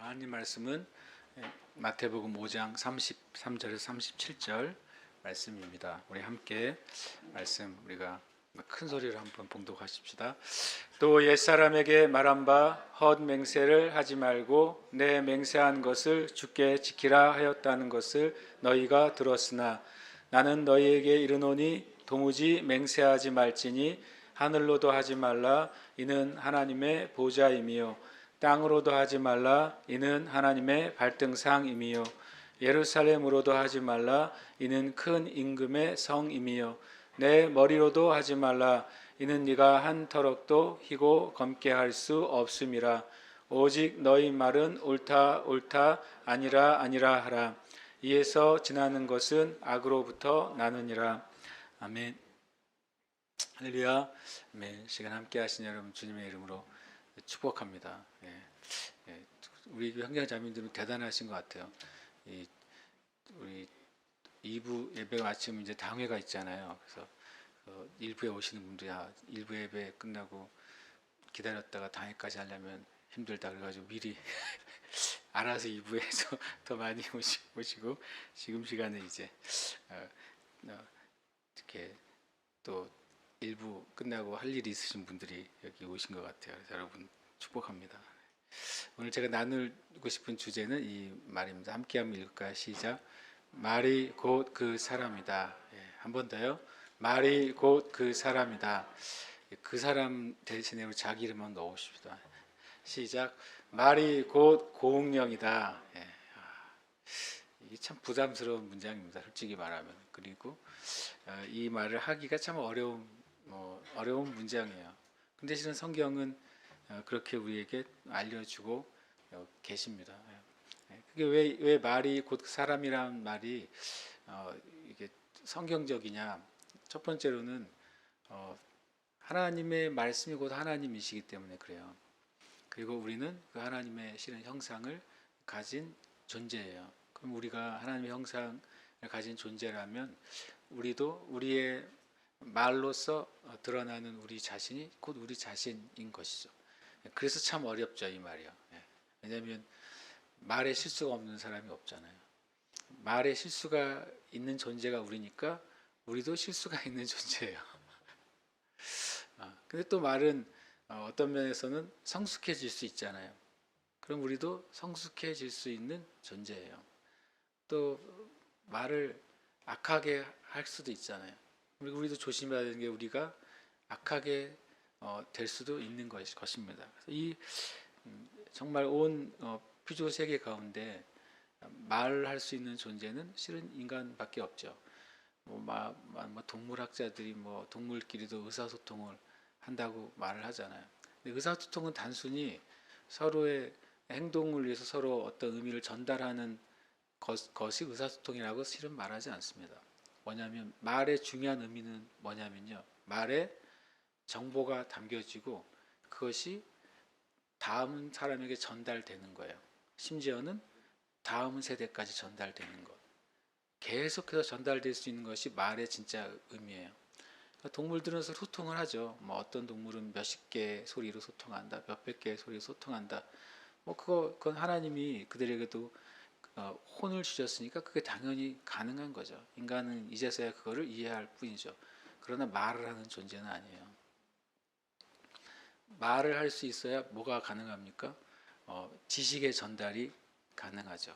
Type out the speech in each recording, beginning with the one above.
하나님 말씀은 마태복음 5장 33절에서 37절 말씀입니다. 우리 함께 말씀 우리가 큰 소리로 한번 봉독하십시다. 또 옛사람에게 말한 바 헛 맹세를 하지 말고 내 맹세한 것을 주께 지키라 하였다는 것을 너희가 들었으나 나는 너희에게 이르노니 도무지 맹세하지 말지니 하늘로도 하지 말라 이는 하나님의 보좌임이요 땅으로도 하지 말라 이는 하나님의 발등상임이요 예루살렘으로도 하지 말라 이는 큰 임금의 성임이요 내 머리로도 하지 말라 이는 네가 한 터럭도 희고 검게 할 수 없음이라 오직 너희 말은 옳다 옳다 아니라 아니라 하라 이에서 지나는 것은 악으로부터 나느니라. 아멘. 할렐루야. 아멘. 시간 함께 하신 여러분 주님의 이름으로 축복합니다. 우리 형제자매님들은 대단하신 것 같아요. 우리 2부 예배 마치면 이제 당회가 있잖아요. 그래서 1부에 오시는 분들이 1부 예배 끝나고 기다렸다가 당회까지 하려면 힘들다 그래가지고 미리 알아서 2부에서 더 많이 오시고 지금 시간에 이제 이렇게 또 1부 끝나고 할 일이 있으신 분들이 여기 오신 것 같아요. 그래서 여러분 축복합니다. 오늘 제가 나누고 싶은 주제는 이 말입니다. 함께 한번 읽을까요? 시작. 말이 곧 그 사람이다. 한 번 더요. 말이 곧 그 사람이다. 그 사람 대신에 우리 자기 이름만 넣으십시다. 시작. 말이 곧 고운령이다. 이게 참 부담스러운 문장입니다. 솔직히 말하면. 그리고 이 말을 하기가 참 어려운 문장이에요. 근데 실은 성경은 그렇게 우리에게 알려주고 계십니다. 그게 왜 말이 곧 사람이라는 말이 이게 성경적이냐? 첫 번째로는 하나님의 말씀이 곧 하나님이시기 때문에 그래요. 그리고 우리는 그 하나님의 실은 형상을 가진 존재예요. 그럼 우리가 하나님의 형상을 가진 존재라면 우리도 우리의 말로서 드러나는 우리 자신이 곧 우리 자신인 것이죠. 그래서 참 어렵죠, 이 말이요. 왜냐하면 말에 실수가 없는 사람이 없잖아요. 말에 실수가 있는 존재가 우리니까 우리도 실수가 있는 존재예요. 근데 또 말은 어떤 면에서는 성숙해질 수 있잖아요. 그럼 우리도 성숙해질 수 있는 존재예요. 또 말을 악하게 할 수도 있잖아요. 그리고 우리도 조심해야 되는 게 우리가 악하게 될 수도 있는 것입니다. 그래서 이 정말 온 피조 세계 가운데 말할 수 있는 존재는 실은 인간밖에 없죠. 동물학자들이 동물끼리도 의사소통을 한다고 말을 하잖아요. 근데 의사소통은 단순히 서로의 행동을 위해서 서로 어떤 의미를 전달하는 것이 의사소통이라고 실은 말하지 않습니다. 뭐냐면 말의 중요한 의미는 뭐냐면요. 말에 정보가 담겨지고 그것이 다음 사람에게 전달되는 거예요. 심지어는 다음 세대까지 전달되는 것. 계속해서 전달될 수 있는 것이 말의 진짜 의미예요. 동물들은 서로 소통을 하죠. 어떤 동물은 몇십 개의 소리로 소통한다, 몇백 개의 소리로 소통한다. 그건 하나님이 그들에게도 혼을 주셨으니까 그게 당연히 가능한 거죠. 인간은 이제서야 그거를 이해할 뿐이죠. 그러나 말을 하는 존재는 아니에요. 말을 할 수 있어야 뭐가 가능합니까? 지식의 전달이 가능하죠.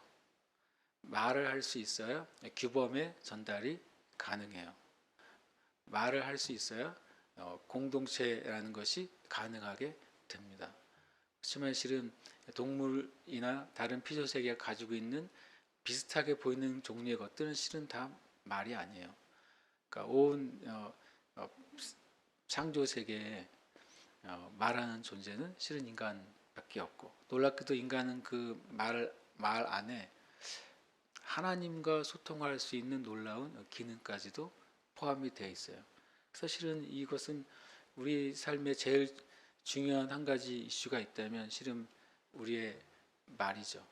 말을 할 수 있어야 규범의 전달이 가능해요. 말을 할 수 있어야 공동체라는 것이 가능하게 됩니다. 그렇지만 실은 동물이나 다른 피조세계가 가지고 있는 비슷하게 보이는 종류의 것들은 실은 다 말이 아니에요. 그러니까 온 창조세계에 말하는 존재는 실은 인간밖에 없고, 놀랍게도 인간은 그 말 안에 하나님과 소통할 수 있는 놀라운 기능까지도 포함이 되어 있어요. 그래서 실은 이것은 우리 삶의 제일 중요한 한 가지 이슈가 있다면 실은 우리의 말이죠.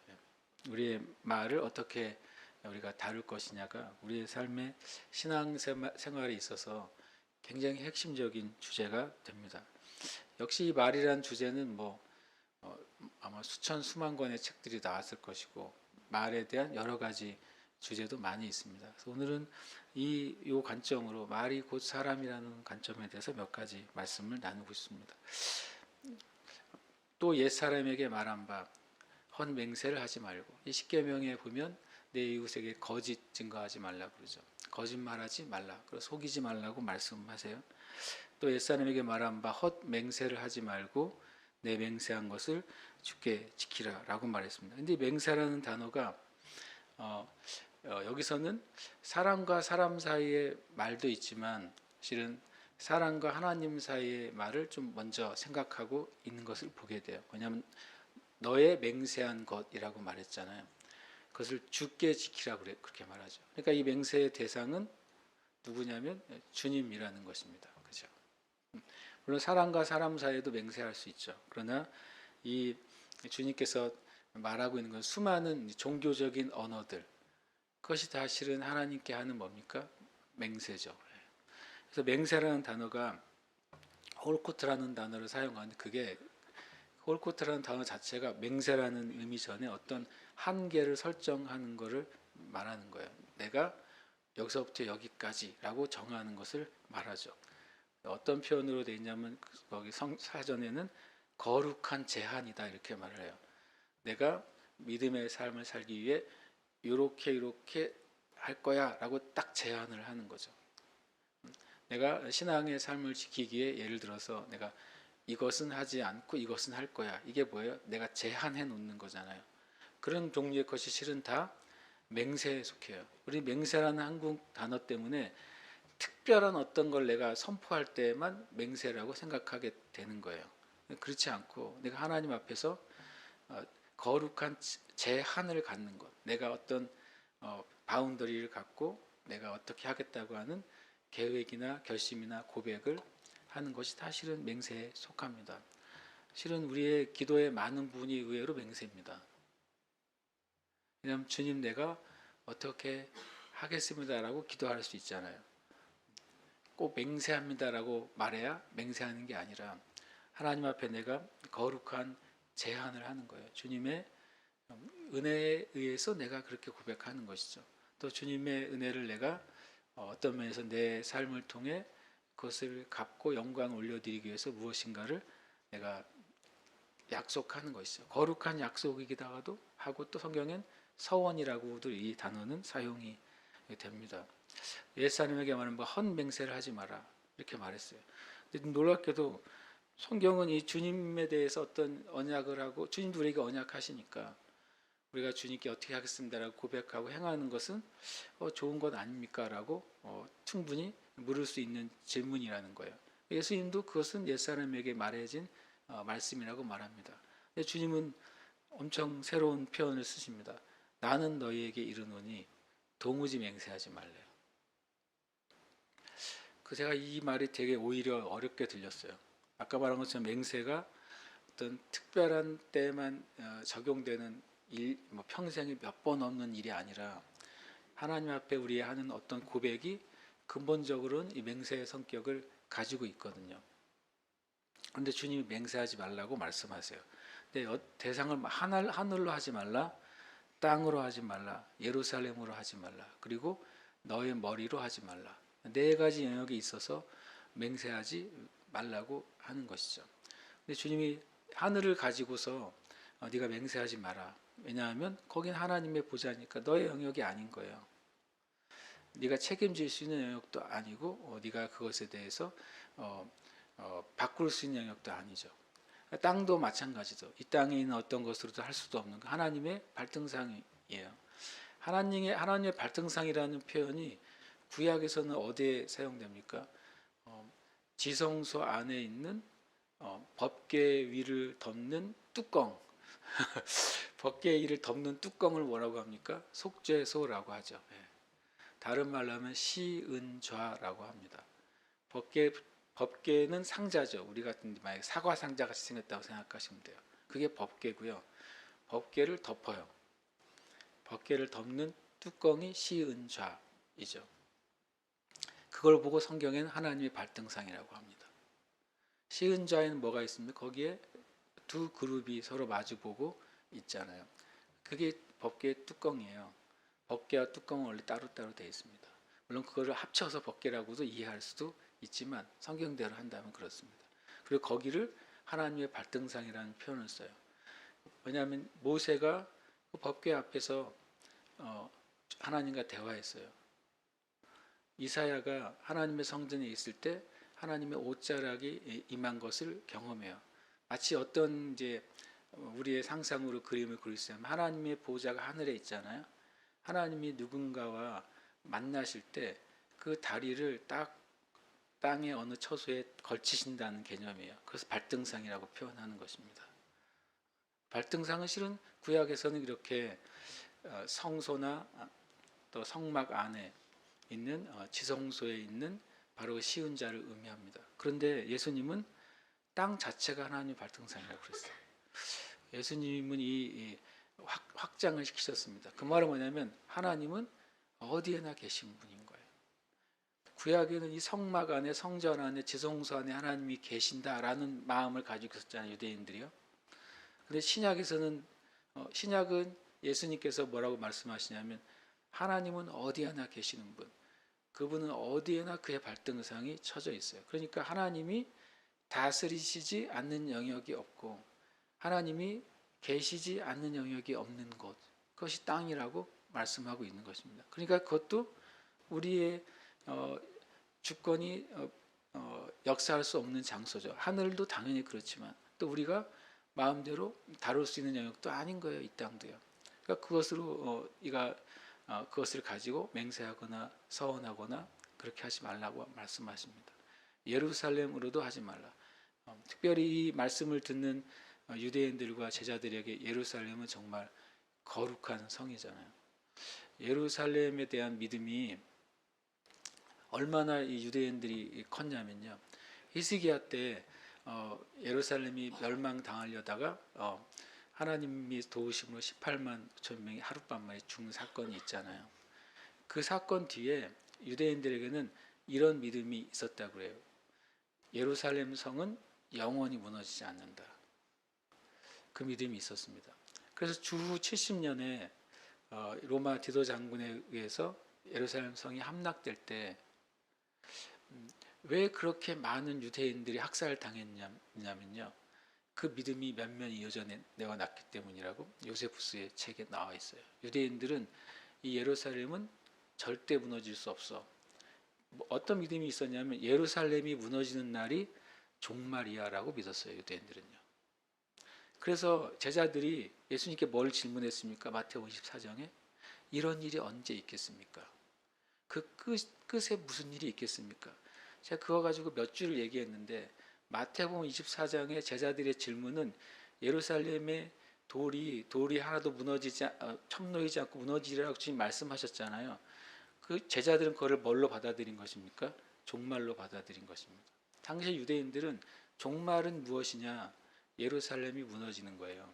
우리의 말을 어떻게 우리가 다룰 것이냐가 우리의 삶의 신앙생활에 있어서 굉장히 핵심적인 주제가 됩니다. 역시 이 말이라는 주제는 아마 수천 수만 권의 책들이 나왔을 것이고 말에 대한 여러 가지 주제도 많이 있습니다. 그래서 오늘은 요 관점으로 말이 곧 사람이라는 관점에 대해서 몇 가지 말씀을 나누고 있습니다. 또 옛사람에게 말한 바 헛맹세를 하지 말고, 이 십계명에 보면 내 이웃에게 거짓 증거하지 말라 그러죠. 거짓말하지 말라, 그리고 속이지 말라고 말씀하세요. 또 옛사람에게 말한 바 헛맹세를 하지 말고 내 맹세한 것을 주께 지키라라고 말했습니다. 근데 맹세라는 단어가 여기서는 사람과 사람 사이의 말도 있지만 실은 사람과 하나님 사이의 말을 좀 먼저 생각하고 있는 것을 보게 돼요. 왜냐하면 너의 맹세한 것이라고 말했잖아요. 그것을 주께 지키라 그렇게 말하죠. 그러니까 이 맹세의 대상은 누구냐면 주님이라는 것입니다. 그죠? 물론 사람과 사람 사이에도 맹세할 수 있죠. 그러나 이 주님께서 말하고 있는 건 수많은 종교적인 언어들, 그것이 다 실은 하나님께 하는 뭡니까? 맹세죠. 그래서 맹세라는 단어가 홀코트라는 단어를 사용하는데, 그게 홀코트라는 단어 자체가 맹세라는 의미 전에 어떤 한계를 설정하는 것을 말하는 거예요. 내가 여기서부터 여기까지라고 정하는 것을 말하죠. 어떤 표현으로 되어 있냐면 거기 사전에는 거룩한 제한이다 이렇게 말을 해요. 내가 믿음의 삶을 살기 위해 이렇게 할 거야 라고 딱 제한을 하는 거죠. 내가 신앙의 삶을 지키기에 예를 들어서 내가 이것은 하지 않고 이것은 할 거야, 이게 뭐예요? 내가 제한해 놓는 거잖아요. 그런 종류의 것이 실은 다 맹세에 속해요. 우리 맹세라는 한국 단어 때문에 특별한 어떤 걸 내가 선포할 때만 맹세라고 생각하게 되는 거예요. 그렇지 않고 내가 하나님 앞에서 거룩한 제한을 갖는 것, 내가 어떤 바운더리를 갖고 내가 어떻게 하겠다고 하는 계획이나 결심이나 고백을 하는 것이 다 실은 맹세에 속합니다. 실은 우리의 기도의 많은 부분이 의외로 맹세입니다. 왜냐하면 주님 내가 어떻게 하겠습니다라고 기도할 수 있잖아요. 꼭 맹세합니다라고 말해야 맹세하는 게 아니라 하나님 앞에 내가 거룩한 제안을 하는 거예요. 주님의 은혜에 의해서 내가 그렇게 고백하는 것이죠. 또 주님의 은혜를 내가 어떤 면에서 내 삶을 통해 그것을 갚고 영광을 올려드리기 위해서 무엇인가를 내가 약속하는 것이죠. 거룩한 약속이기도 하고, 또 성경엔 서원이라고도 이 단어는 사용이 됩니다. 옛사람에게 말하는 헛맹세를 하지 마라 이렇게 말했어요. 근데 놀랍게도 성경은 이 주님에 대해서 어떤 언약을 하고, 주님도 우리에게 언약하시니까 우리가 주님께 어떻게 하겠습니다라고 고백하고 행하는 것은 좋은 것 아닙니까? 라고 충분히 물을 수 있는 질문이라는 거예요. 예수님도 그것은 옛사람에게 말해진 말씀이라고 말합니다. 근데 주님은 엄청 새로운 표현을 쓰십니다. 나는 너희에게 이르노니 도무지 맹세하지 말래요. 제가 이 말이 되게 오히려 어렵게 들렸어요. 아까 말한 것처럼 맹세가 어떤 특별한 때만 적용되는 일, 평생에 몇 번 없는 일이 아니라 하나님 앞에 우리 하는 어떤 고백이 근본적으로는 이 맹세의 성격을 가지고 있거든요. 그런데 주님이 맹세하지 말라고 말씀하세요. 근데 대상을 하늘로 하지 말라, 땅으로 하지 말라, 예루살렘으로 하지 말라, 그리고 너의 머리로 하지 말라. 네 가지 영역이 있어서 맹세하지 말라고 하는 것이죠. 근데 주님이 하늘을 가지고서 네가 맹세하지 마라. 왜냐하면 거긴 하나님의 보좌니까 너의 영역이 아닌 거예요. 네가 책임질 수 있는 영역도 아니고 네가 그것에 대해서 바꿀 수 있는 영역도 아니죠. 땅도 마찬가지죠. 이 땅에 있는 어떤 것으로도 할 수도 없는 거. 하나님의 발등상이에요. 하나님의 발등상이라는 표현이 구약에서는 어디에 사용됩니까? 지성소 안에 있는 법궤 위를 덮는 뚜껑. 법궤 위를 덮는 뚜껑을 뭐라고 합니까? 속죄소라고 하죠. 다른 말로 하면 시은좌라고 합니다. 법궤는 상자죠. 우리 같은 만약에 사과 상자 같이 생겼다고 생각하시면 돼요. 그게 법궤고요. 법궤를 덮어요. 법궤를 덮는 뚜껑이 시은좌이죠. 그걸 보고 성경에는 하나님의 발등상이라고 합니다. 시은좌에는 뭐가 있습니까? 거기에 두 그룹이 서로 마주보고 있잖아요. 그게 법궤의 뚜껑이에요. 법궤와 뚜껑은 원래 따로따로 되어 있습니다. 물론 그거를 합쳐서 법궤라고도 이해할 수도 있지만 성경대로 한다면 그렇습니다. 그리고 거기를 하나님의 발등상이라는 표현을 써요. 왜냐하면 모세가 그 법궤 앞에서 하나님과 대화했어요. 이사야가 하나님의 성전에 있을 때 하나님의 옷자락이 임한 것을 경험해요. 마치 어떤 이제 우리의 상상으로 그림을 그릴 수 있으면 하나님의 보좌가 하늘에 있잖아요. 하나님이 누군가와 만나실 때 그 다리를 딱 땅의 어느 처소에 걸치신다는 개념이에요. 그래서 발등상이라고 표현하는 것입니다. 발등상은 실은 구약에서는 이렇게 성소나 또 성막 안에 있는 지성소에 있는 바로 시은자를 의미합니다. 그런데 예수님은 땅 자체가 하나님의 발등상이라고 그랬어요. 예수님은 이 확장을 시키셨습니다. 그 말은 뭐냐면 하나님은 어디에나 계신 분인 거예요. 구약에는 이 성막 안에 성전 안에 지성소 안에 하나님이 계신다라는 마음을 가지고 있었잖아요. 유대인들이요. 그런데 신약에서는 신약은 예수님께서 뭐라고 말씀하시냐면 하나님은 어디에나 계시는 분. 그분은 어디에나 그의 발등상이 쳐져 있어요. 그러니까 하나님이 다스리시지 않는 영역이 없고 하나님이 계시지 않는 영역이 없는 곳, 그것이 땅이라고 말씀하고 있는 것입니다. 그러니까 그것도 우리의 주권이 역사할 수 없는 장소죠. 하늘도 당연히 그렇지만 또 우리가 마음대로 다룰 수 있는 영역도 아닌 거예요. 이 땅도요. 그러니까 그것으로 그것을 가지고 맹세하거나 서원하거나 그렇게 하지 말라고 말씀하십니다. 예루살렘으로도 하지 말라. 특별히 이 말씀을 듣는 유대인들과 제자들에게 예루살렘은 정말 거룩한 성이잖아요. 예루살렘에 대한 믿음이 얼마나 이 유대인들이 컸냐면요. 히스기야 때 예루살렘이 멸망당하려다가 하나님이 도우심으로 18만 5천 명이 하룻밤만에 죽는 사건이 있잖아요. 그 사건 뒤에 유대인들에게는 이런 믿음이 있었다고 그래요. 예루살렘 성은 영원히 무너지지 않는다. 그 믿음이 있었습니다. 그래서 주후 70년에 로마 디도 장군에 의해서 예루살렘 성이 함락될 때 왜 그렇게 많은 유대인들이 학살당했냐면요. 그 믿음이 면면이 이어져 내어났기 때문이라고 요세푸스의 책에 나와 있어요. 유대인들은 이 예루살렘은 절대 무너질 수 없어. 어떤 믿음이 있었냐면 예루살렘이 무너지는 날이 종말이야라고 믿었어요. 유대인들은요. 그래서 제자들이 예수님께 뭘 질문했습니까? 마태복음 24장에 이런 일이 언제 있겠습니까? 그 끝에 무슨 일이 있겠습니까? 제가 그거 가지고 몇 줄을 얘기했는데 마태복음 24장의 제자들의 질문은 예루살렘의 돌이 하나도 무너지지 첨놓이지 않고 무너지리라고 주님 말씀하셨잖아요. 그 제자들은 그거를 뭘로 받아들인 것입니까? 종말로 받아들인 것입니다. 당시 유대인들은 종말은 무엇이냐? 예루살렘이 무너지는 거예요.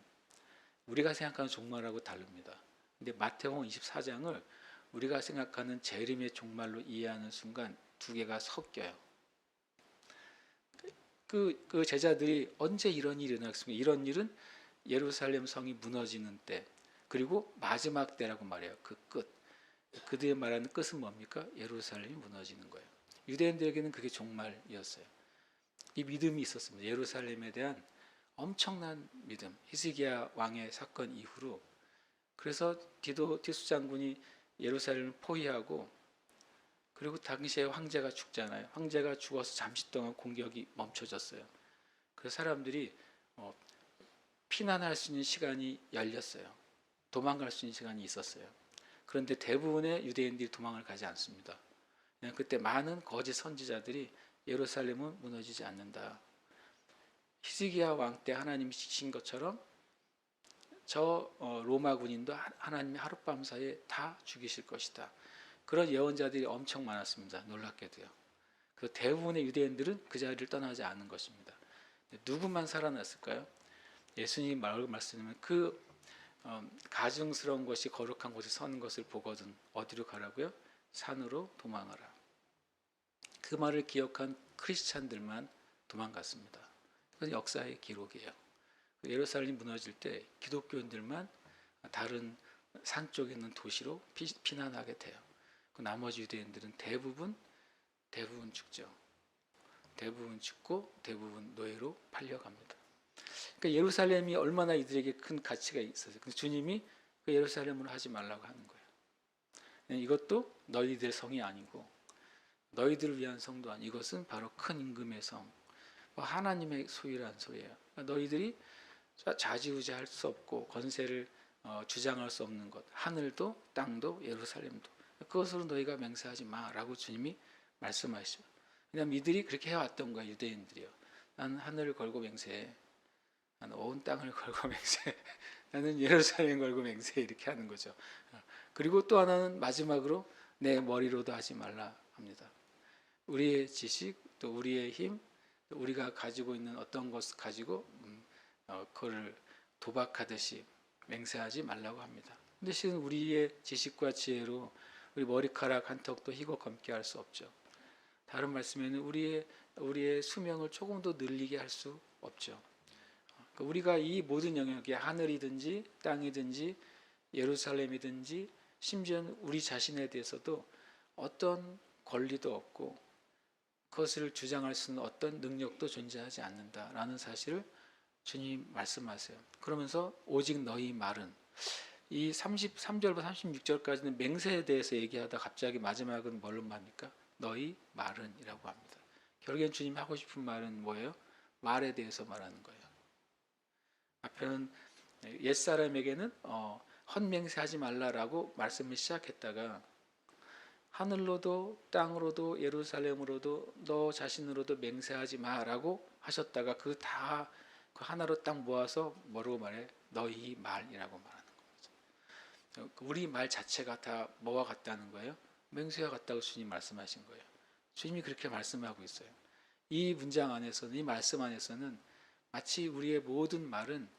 우리가 생각하는 종말하고 다릅니다. 근데 마태복음 24장을 우리가 생각하는 재림의 종말로 이해하는 순간 두 개가 섞여요. 그 제자들이 언제 이런 일이 일어났습니까? 이런 일은 예루살렘 성이 무너지는 때, 그리고 마지막 때라고 말해요. 그 끝. 그들이 말하는 끝은 뭡니까? 예루살렘이 무너지는 거예요. 유대인들에게는 그게 종말이었어요. 이 믿음이 있었습니다. 예루살렘에 대한 엄청난 믿음. 히스기야 왕의 사건 이후로. 그래서 티수 장군이 예루살렘을 포위하고, 그리고 당시에 황제가 죽잖아요. 황제가 죽어서 잠시 동안 공격이 멈춰졌어요. 그래서 사람들이 피난할 수 있는 시간이 열렸어요. 도망갈 수 있는 시간이 있었어요. 그런데 대부분의 유대인들이 도망을 가지 않습니다. 그냥 그때 많은 거짓 선지자들이 예루살렘은 무너지지 않는다. 히스기야 왕 때 하나님이 지신 것처럼 저 로마 군인도 하나님이 하룻밤 사이에 다 죽이실 것이다. 그런 예언자들이 엄청 많았습니다. 놀랍게도요. 그 대부분의 유대인들은 그 자리를 떠나지 않은 것입니다. 누구만 살아났을까요? 예수님이 말씀하시면 그 가증스러운 것이 거룩한 곳에 서는 것을 보거든 어디로 가라고요? 산으로 도망하라. 그 말을 기억한 크리스찬들만 도망갔습니다. 그건 역사의 기록이에요. 예루살렘이 무너질 때 기독교인들만 다른 산 쪽에 있는 도시로 피난하게 돼요. 그 나머지 유대인들은 대부분 죽죠. 대부분 죽고 대부분 노예로 팔려갑니다. 그러니까 예루살렘이 얼마나 이들에게 큰 가치가 있었어요. 근데 주님이 그 예루살렘으로 하지 말라고 하는 거예요. 이것도 너희들 성이 아니고 너희들을 위한 성도 아니, 이것은 바로 큰 임금의 성, 하나님의 소유란 소리예요. 그러니까 너희들이 좌지우지할 수 없고 권세를 주장할 수 없는 것, 하늘도 땅도 예루살렘도, 그것으로 너희가 맹세하지 마라고 주님이 말씀하시죠. 왜냐하면 이들이 그렇게 해왔던 거예요. 유대인들이요. 나는 하늘을 걸고 맹세해, 나는 온 땅을 걸고 맹세해, 나는 예루살렘 걸고 맹세해, 이렇게 하는 거죠. 그리고 또 하나는 마지막으로 내 머리로도 하지 말라 합니다. 우리의 지식, 또 우리의 힘, 또 우리가 가지고 있는 어떤 것을 가지고 그걸 도박하듯이 맹세하지 말라고 합니다. 근데 실은 우리의 지식과 지혜로 우리 머리카락 한 턱도 희고 검게 할 수 없죠. 다른 말씀에는 우리의 수명을 조금 더 늘리게 할 수 없죠. 우리가 이 모든 영역에 하늘이든지 땅이든지 예루살렘이든지 심지어는 우리 자신에 대해서도 어떤 권리도 없고 그것을 주장할 수 있는 어떤 능력도 존재하지 않는다라는 사실을 주님 말씀하세요. 그러면서 오직 너희 말은, 이 33절부터 36절까지는 맹세에 대해서 얘기하다 갑자기 마지막은 뭘로 말합니까? 너희 말은 이라고 합니다. 결국엔 주님 하고 싶은 말은 뭐예요? 말에 대해서 말하는 거예요. 앞에는 옛사람에게는 헛맹세하지 말라라고 말씀을 시작했다가 하늘로도 땅으로도 예루살렘으로도 너 자신으로도 맹세하지 마라고 하셨다가 그 하나로 딱 모아서 뭐라고 말해? 너희 말이라고 말하는 거죠. 우리 말 자체가 다 뭐와 같다는 거예요? 맹세와 같다고 주님 말씀하신 거예요. 주님이 그렇게 말씀하고 있어요. 이 문장 안에서는, 이 말씀 안에서는 마치 우리의 모든 말은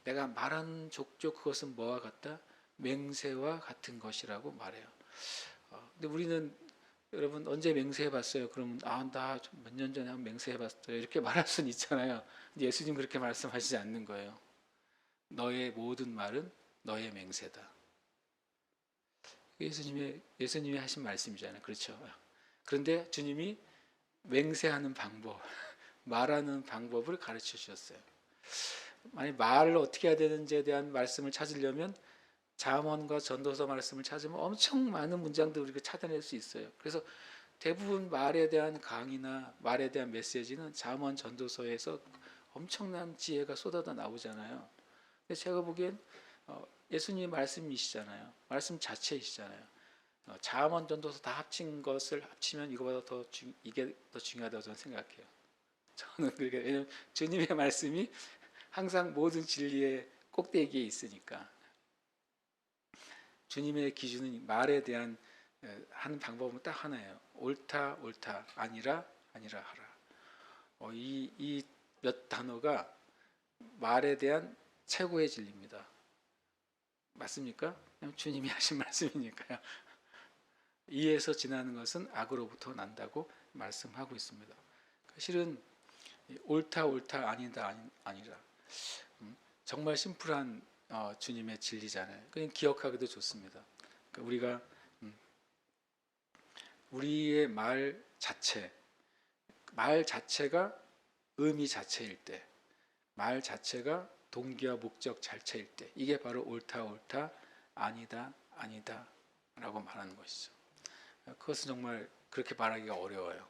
내가 말하는 족족 그것은 뭐와 같다? 맹세와 같은 것이라고 말해요. 근데 우리는 여러분 언제 맹세해 봤어요? 그러면 나 몇 년 전에 한 맹세해 봤어요. 이렇게 말할 수는 있잖아요. 근데 예수님 그렇게 말씀하시지 않는 거예요. 너의 모든 말은 너의 맹세다. 예수님이 하신 말씀이잖아요. 그렇죠? 그런데 주님이 맹세하는 방법, 말하는 방법을 가르쳐 주셨어요. 만약 말을 어떻게 해야 되는지에 대한 말씀을 찾으려면 잠언과 전도서 말씀을 찾으면 엄청 많은 문장들 우리가 찾아낼 수 있어요. 그래서 대부분 말에 대한 강의나 말에 대한 메시지는 잠언, 전도서에서 엄청난 지혜가 쏟아져 나오잖아요. 근데 제가 보기엔 예수님의 말씀이시잖아요. 말씀 자체이시잖아요. 잠언, 전도서 다 합친 것을 합치면 이거보다 이게 더 중요하다고 저는 생각해요. 저는 그렇게, 왜냐하면 주님의 말씀이 항상 모든 진리의 꼭대기에 있으니까. 주님의 기준은 말에 대한 하는 방법은 딱 하나예요. 옳다 아니라 하라. 이 몇 단어가 말에 대한 최고의 진리입니다. 맞습니까? 주님이 하신 말씀이니까요. 이에서 지나는 것은 악으로부터 난다고 말씀하고 있습니다. 실은 옳다 아니라 정말 심플한 주님의 진리잖아요. 그냥 기억하기도 좋습니다. 그러니까 우리가 우리의 말 자체가 의미 자체일 때, 말 자체가 동기와 목적 자체일 때, 이게 바로 옳다 아니다 라고 말하는 것이죠. 그것은 정말 그렇게 말하기가 어려워요.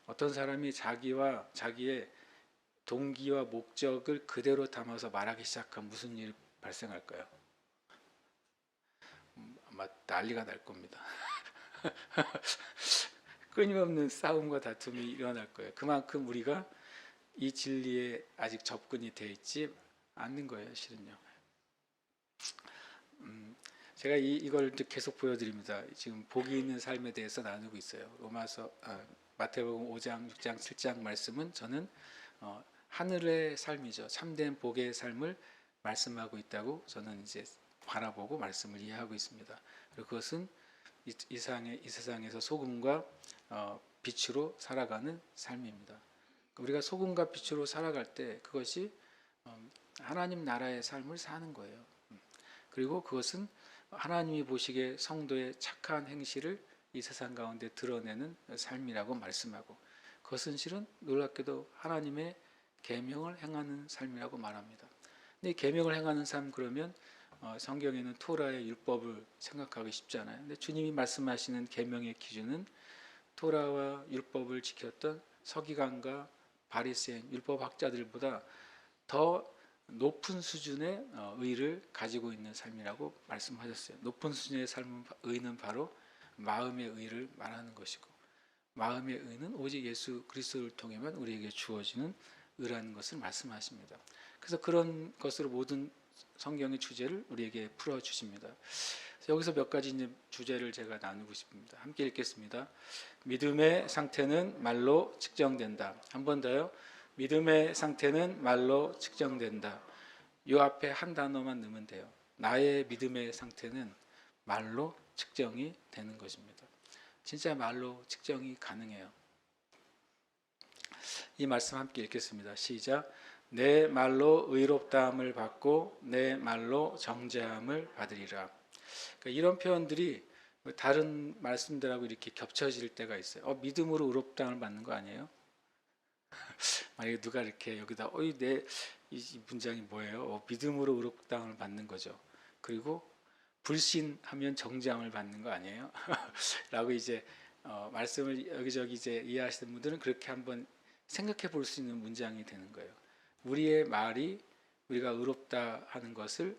어떤 사람이 자기의 동기와 목적을 그대로 담아서 말하기 시작하면 무슨 일이 발생할까요? 아마 난리가 날 겁니다. 끊임없는 싸움과 다툼이 일어날 거예요. 그만큼 우리가 이 진리에 아직 접근이 되어 있지 않는 거예요, 실은요. 제가 이걸 계속 보여드립니다. 지금 복이 있는 삶에 대해서 나누고 있어요. 마태복음 5장, 6장, 7장 말씀은 저는 하늘의 삶이죠. 참된 복의 삶을 말씀하고 있다고 저는 이제 바라보고 말씀을 이해하고 있습니다. 그리고 그것은 이 세상에서 소금과 빛으로 살아가는 삶입니다. 우리가 소금과 빛으로 살아갈 때 그것이 하나님 나라의 삶을 사는 거예요. 그리고 그것은 하나님이 보시기에 성도의 착한 행실을 이 세상 가운데 드러내는 삶이라고 말씀하고, 그것은 실은 놀랍게도 하나님의 계명을 행하는 삶이라고 말합니다. 근데 계명을 행하는 삶, 그러면 성경에는 토라의 율법을 생각하기 쉽잖아요. 근데 주님이 말씀하시는 계명의 기준은 토라와 율법을 지켰던 서기관과 바리새인 율법학자들보다 더 높은 수준의 의를 가지고 있는 삶이라고 말씀하셨어요. 높은 수준의 삶은, 의는 바로 마음의 의를 말하는 것이고, 마음의 의는 오직 예수 그리스도를 통해만 우리에게 주어지는 의라는 것을 말씀하십니다. 그래서 그런 것으로 모든 성경의 주제를 우리에게 풀어주십니다. 여기서 몇 가지 이제 주제를 제가 나누고 싶습니다. 함께 읽겠습니다. 믿음의 상태는 말로 측정된다. 한 번 더요. 믿음의 상태는 말로 측정된다. 이 앞에 한 단어만 넣으면 돼요. 나의 믿음의 상태는 말로 측정이 되는 것입니다. 진짜 말로 측정이 가능해요. 이 말씀 함께 읽겠습니다. 시작. 내 말로 의롭다함을 받고 내 말로 정죄함을 받으리라. 그러니까 이런 표현들이 다른 말씀들하고 이렇게 겹쳐질 때가 있어요. 믿음으로 의롭다함을 받는 거 아니에요? 만약에 누가 이렇게 여기다 이 문장이 뭐예요? 믿음으로 의롭다함을 받는 거죠. 그리고 불신하면 정죄함을 받는 거 아니에요? 라고 이제 말씀을 여기저기 이제 이해하시는 분들은 그렇게 한번 생각해 볼 수 있는 문장이 되는 거예요. 우리의 말이 우리가 의롭다 하는 것을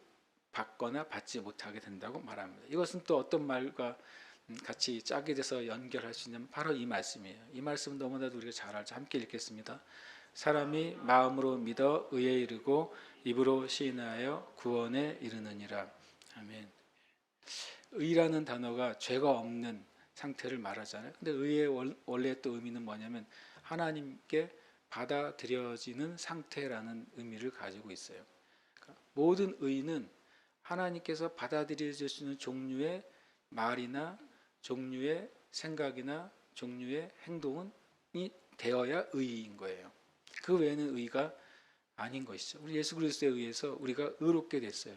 받거나 받지 못하게 된다고 말합니다. 이것은 또 어떤 말과 같이 짜게 돼서 연결할 수 있는 바로 이 말씀이에요. 이 말씀은 너무나도 우리가 잘 알죠. 함께 읽겠습니다. 사람이 마음으로 믿어 의에 이르고 입으로 시인하여 구원에 이르느니라. 아멘. 의라는 단어가 죄가 없는 상태를 말하잖아요. 근데 의의 원래 또 의미는 뭐냐면 하나님께 받아들여지는 상태라는 의미를 가지고 있어요. 그러니까 모든 의는 하나님께서 받아들여지는 종류의 말이나 종류의 생각이나 종류의 행동이 되어야 의인 거예요. 그 외에는 의가 아닌 것이죠. 우리 예수 그리스도에 의해서 우리가 의롭게 됐어요.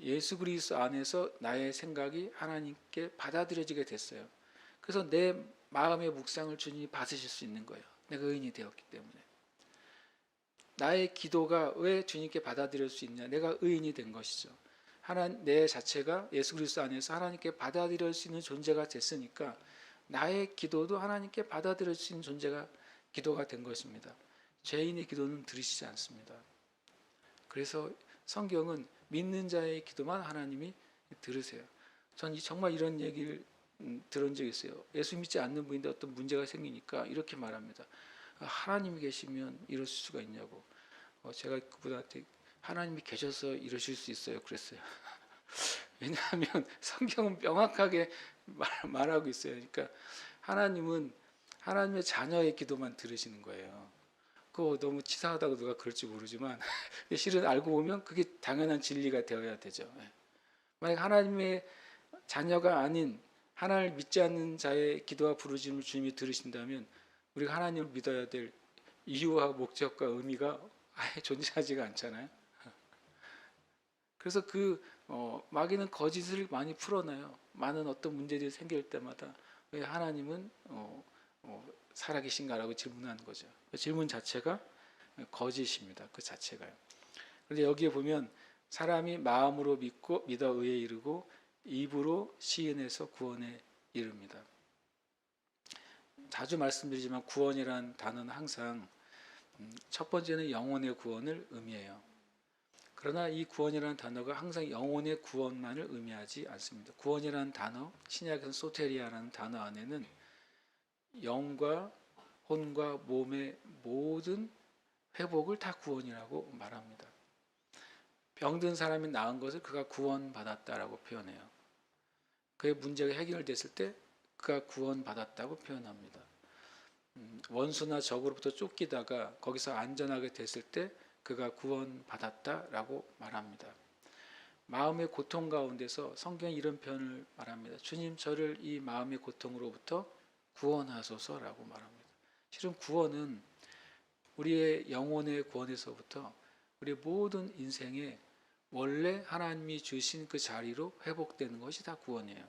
예수 그리스도 안에서 나의 생각이 하나님께 받아들여지게 됐어요. 그래서 내 마음의 묵상을 주님이 받으실 수 있는 거예요. 내가 의인이 되었기 때문에. 나의 기도가 왜 주님께 받아들일 수 있냐? 내가 의인이 된 것이죠. 내 자체가 예수 그리스도 안에서 하나님께 받아들일 수 있는 존재가 됐으니까 나의 기도도 하나님께 받아들일 수 있는 기도가 된 것입니다. 죄인의 기도는 들으시지 않습니다. 그래서 성경은 믿는 자의 기도만 하나님이 들으세요. 전 정말 이런 얘기를 들은 적이 있어요. 예수 믿지 않는 분인데 어떤 문제가 생기니까 이렇게 말합니다. 하나님이 계시면 이럴 수가 있냐고. 제가 그분한테 하나님이 계셔서 이러실 수 있어요 그랬어요. 왜냐하면 성경은 명확하게 말하고 있어요. 그러니까 하나님은 하나님의 자녀의 기도만 들으시는 거예요. 그거 너무 치사하다고 누가 그럴지 모르지만 실은 알고 보면 그게 당연한 진리가 되어야 되죠. 만약 하나님의 자녀가 아닌 하나님을 믿지 않는 자의 기도와 부르짖음을 주님이 들으신다면 우리가 하나님을 믿어야 될 이유와 목적과 의미가 아예 존재하지가 않잖아요. 그래서 마귀는 거짓을 많이 풀어놔요. 많은 어떤 문제들이 생길 때마다 왜 하나님은 살아계신가라고 질문하는 거죠. 질문 자체가 거짓입니다. 그 자체가요. 그런데 여기에 보면 사람이 마음으로 믿어 의에 이르고 입으로 시인해서 구원에 이릅니다. 자주 말씀드리지만 구원이라는 단어는 항상 첫 번째는 영혼의 구원을 의미해요. 그러나 이 구원이라는 단어가 항상 영혼의 구원만을 의미하지 않습니다. 구원이라는 단어, 신약에서는 소테리아라는 단어 안에는 영과 혼과 몸의 모든 회복을 다 구원이라고 말합니다. 병든 사람이 나은 것을 그가 구원받았다라고 표현해요. 그의 문제가 해결됐을 때 그가 구원받았다고 표현합니다. 원수나 적으로부터 쫓기다가 거기서 안전하게 됐을 때 그가 구원받았다라고 말합니다. 마음의 고통 가운데서 성경이 이런 표현을 말합니다. 주님, 저를 이 마음의 고통으로부터 구원하소서라고 말합니다. 실은 구원은 우리의 영혼의 구원에서부터 우리 모든 인생에 원래 하나님이 주신 그 자리로 회복되는 것이 다 구원이에요.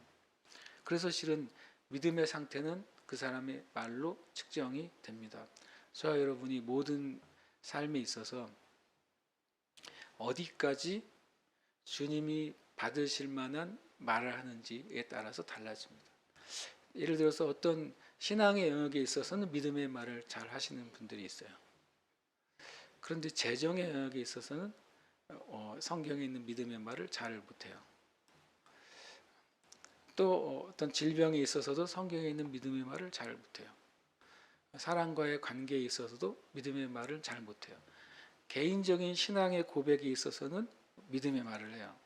그래서 실은 믿음의 상태는 그 사람의 말로 측정이 됩니다. 저와 여러분이 모든 삶에 있어서 어디까지 주님이 받으실 만한 말을 하는지에 따라서 달라집니다. 예를 들어서 어떤 신앙의 영역에 있어서는 믿음의 말을 잘 하시는 분들이 있어요. 그런데 재정의 영역에 있어서는 성경에 있는 믿음의 말을 잘 못해요. 또 어떤 질병에 있어서도 성경에 있는 믿음의 말을 잘 못해요. 사람과의 관계에 있어서도 믿음의 말을 잘 못해요. 개인적인 신앙의 고백에 있어서는 믿음의 말을 해요.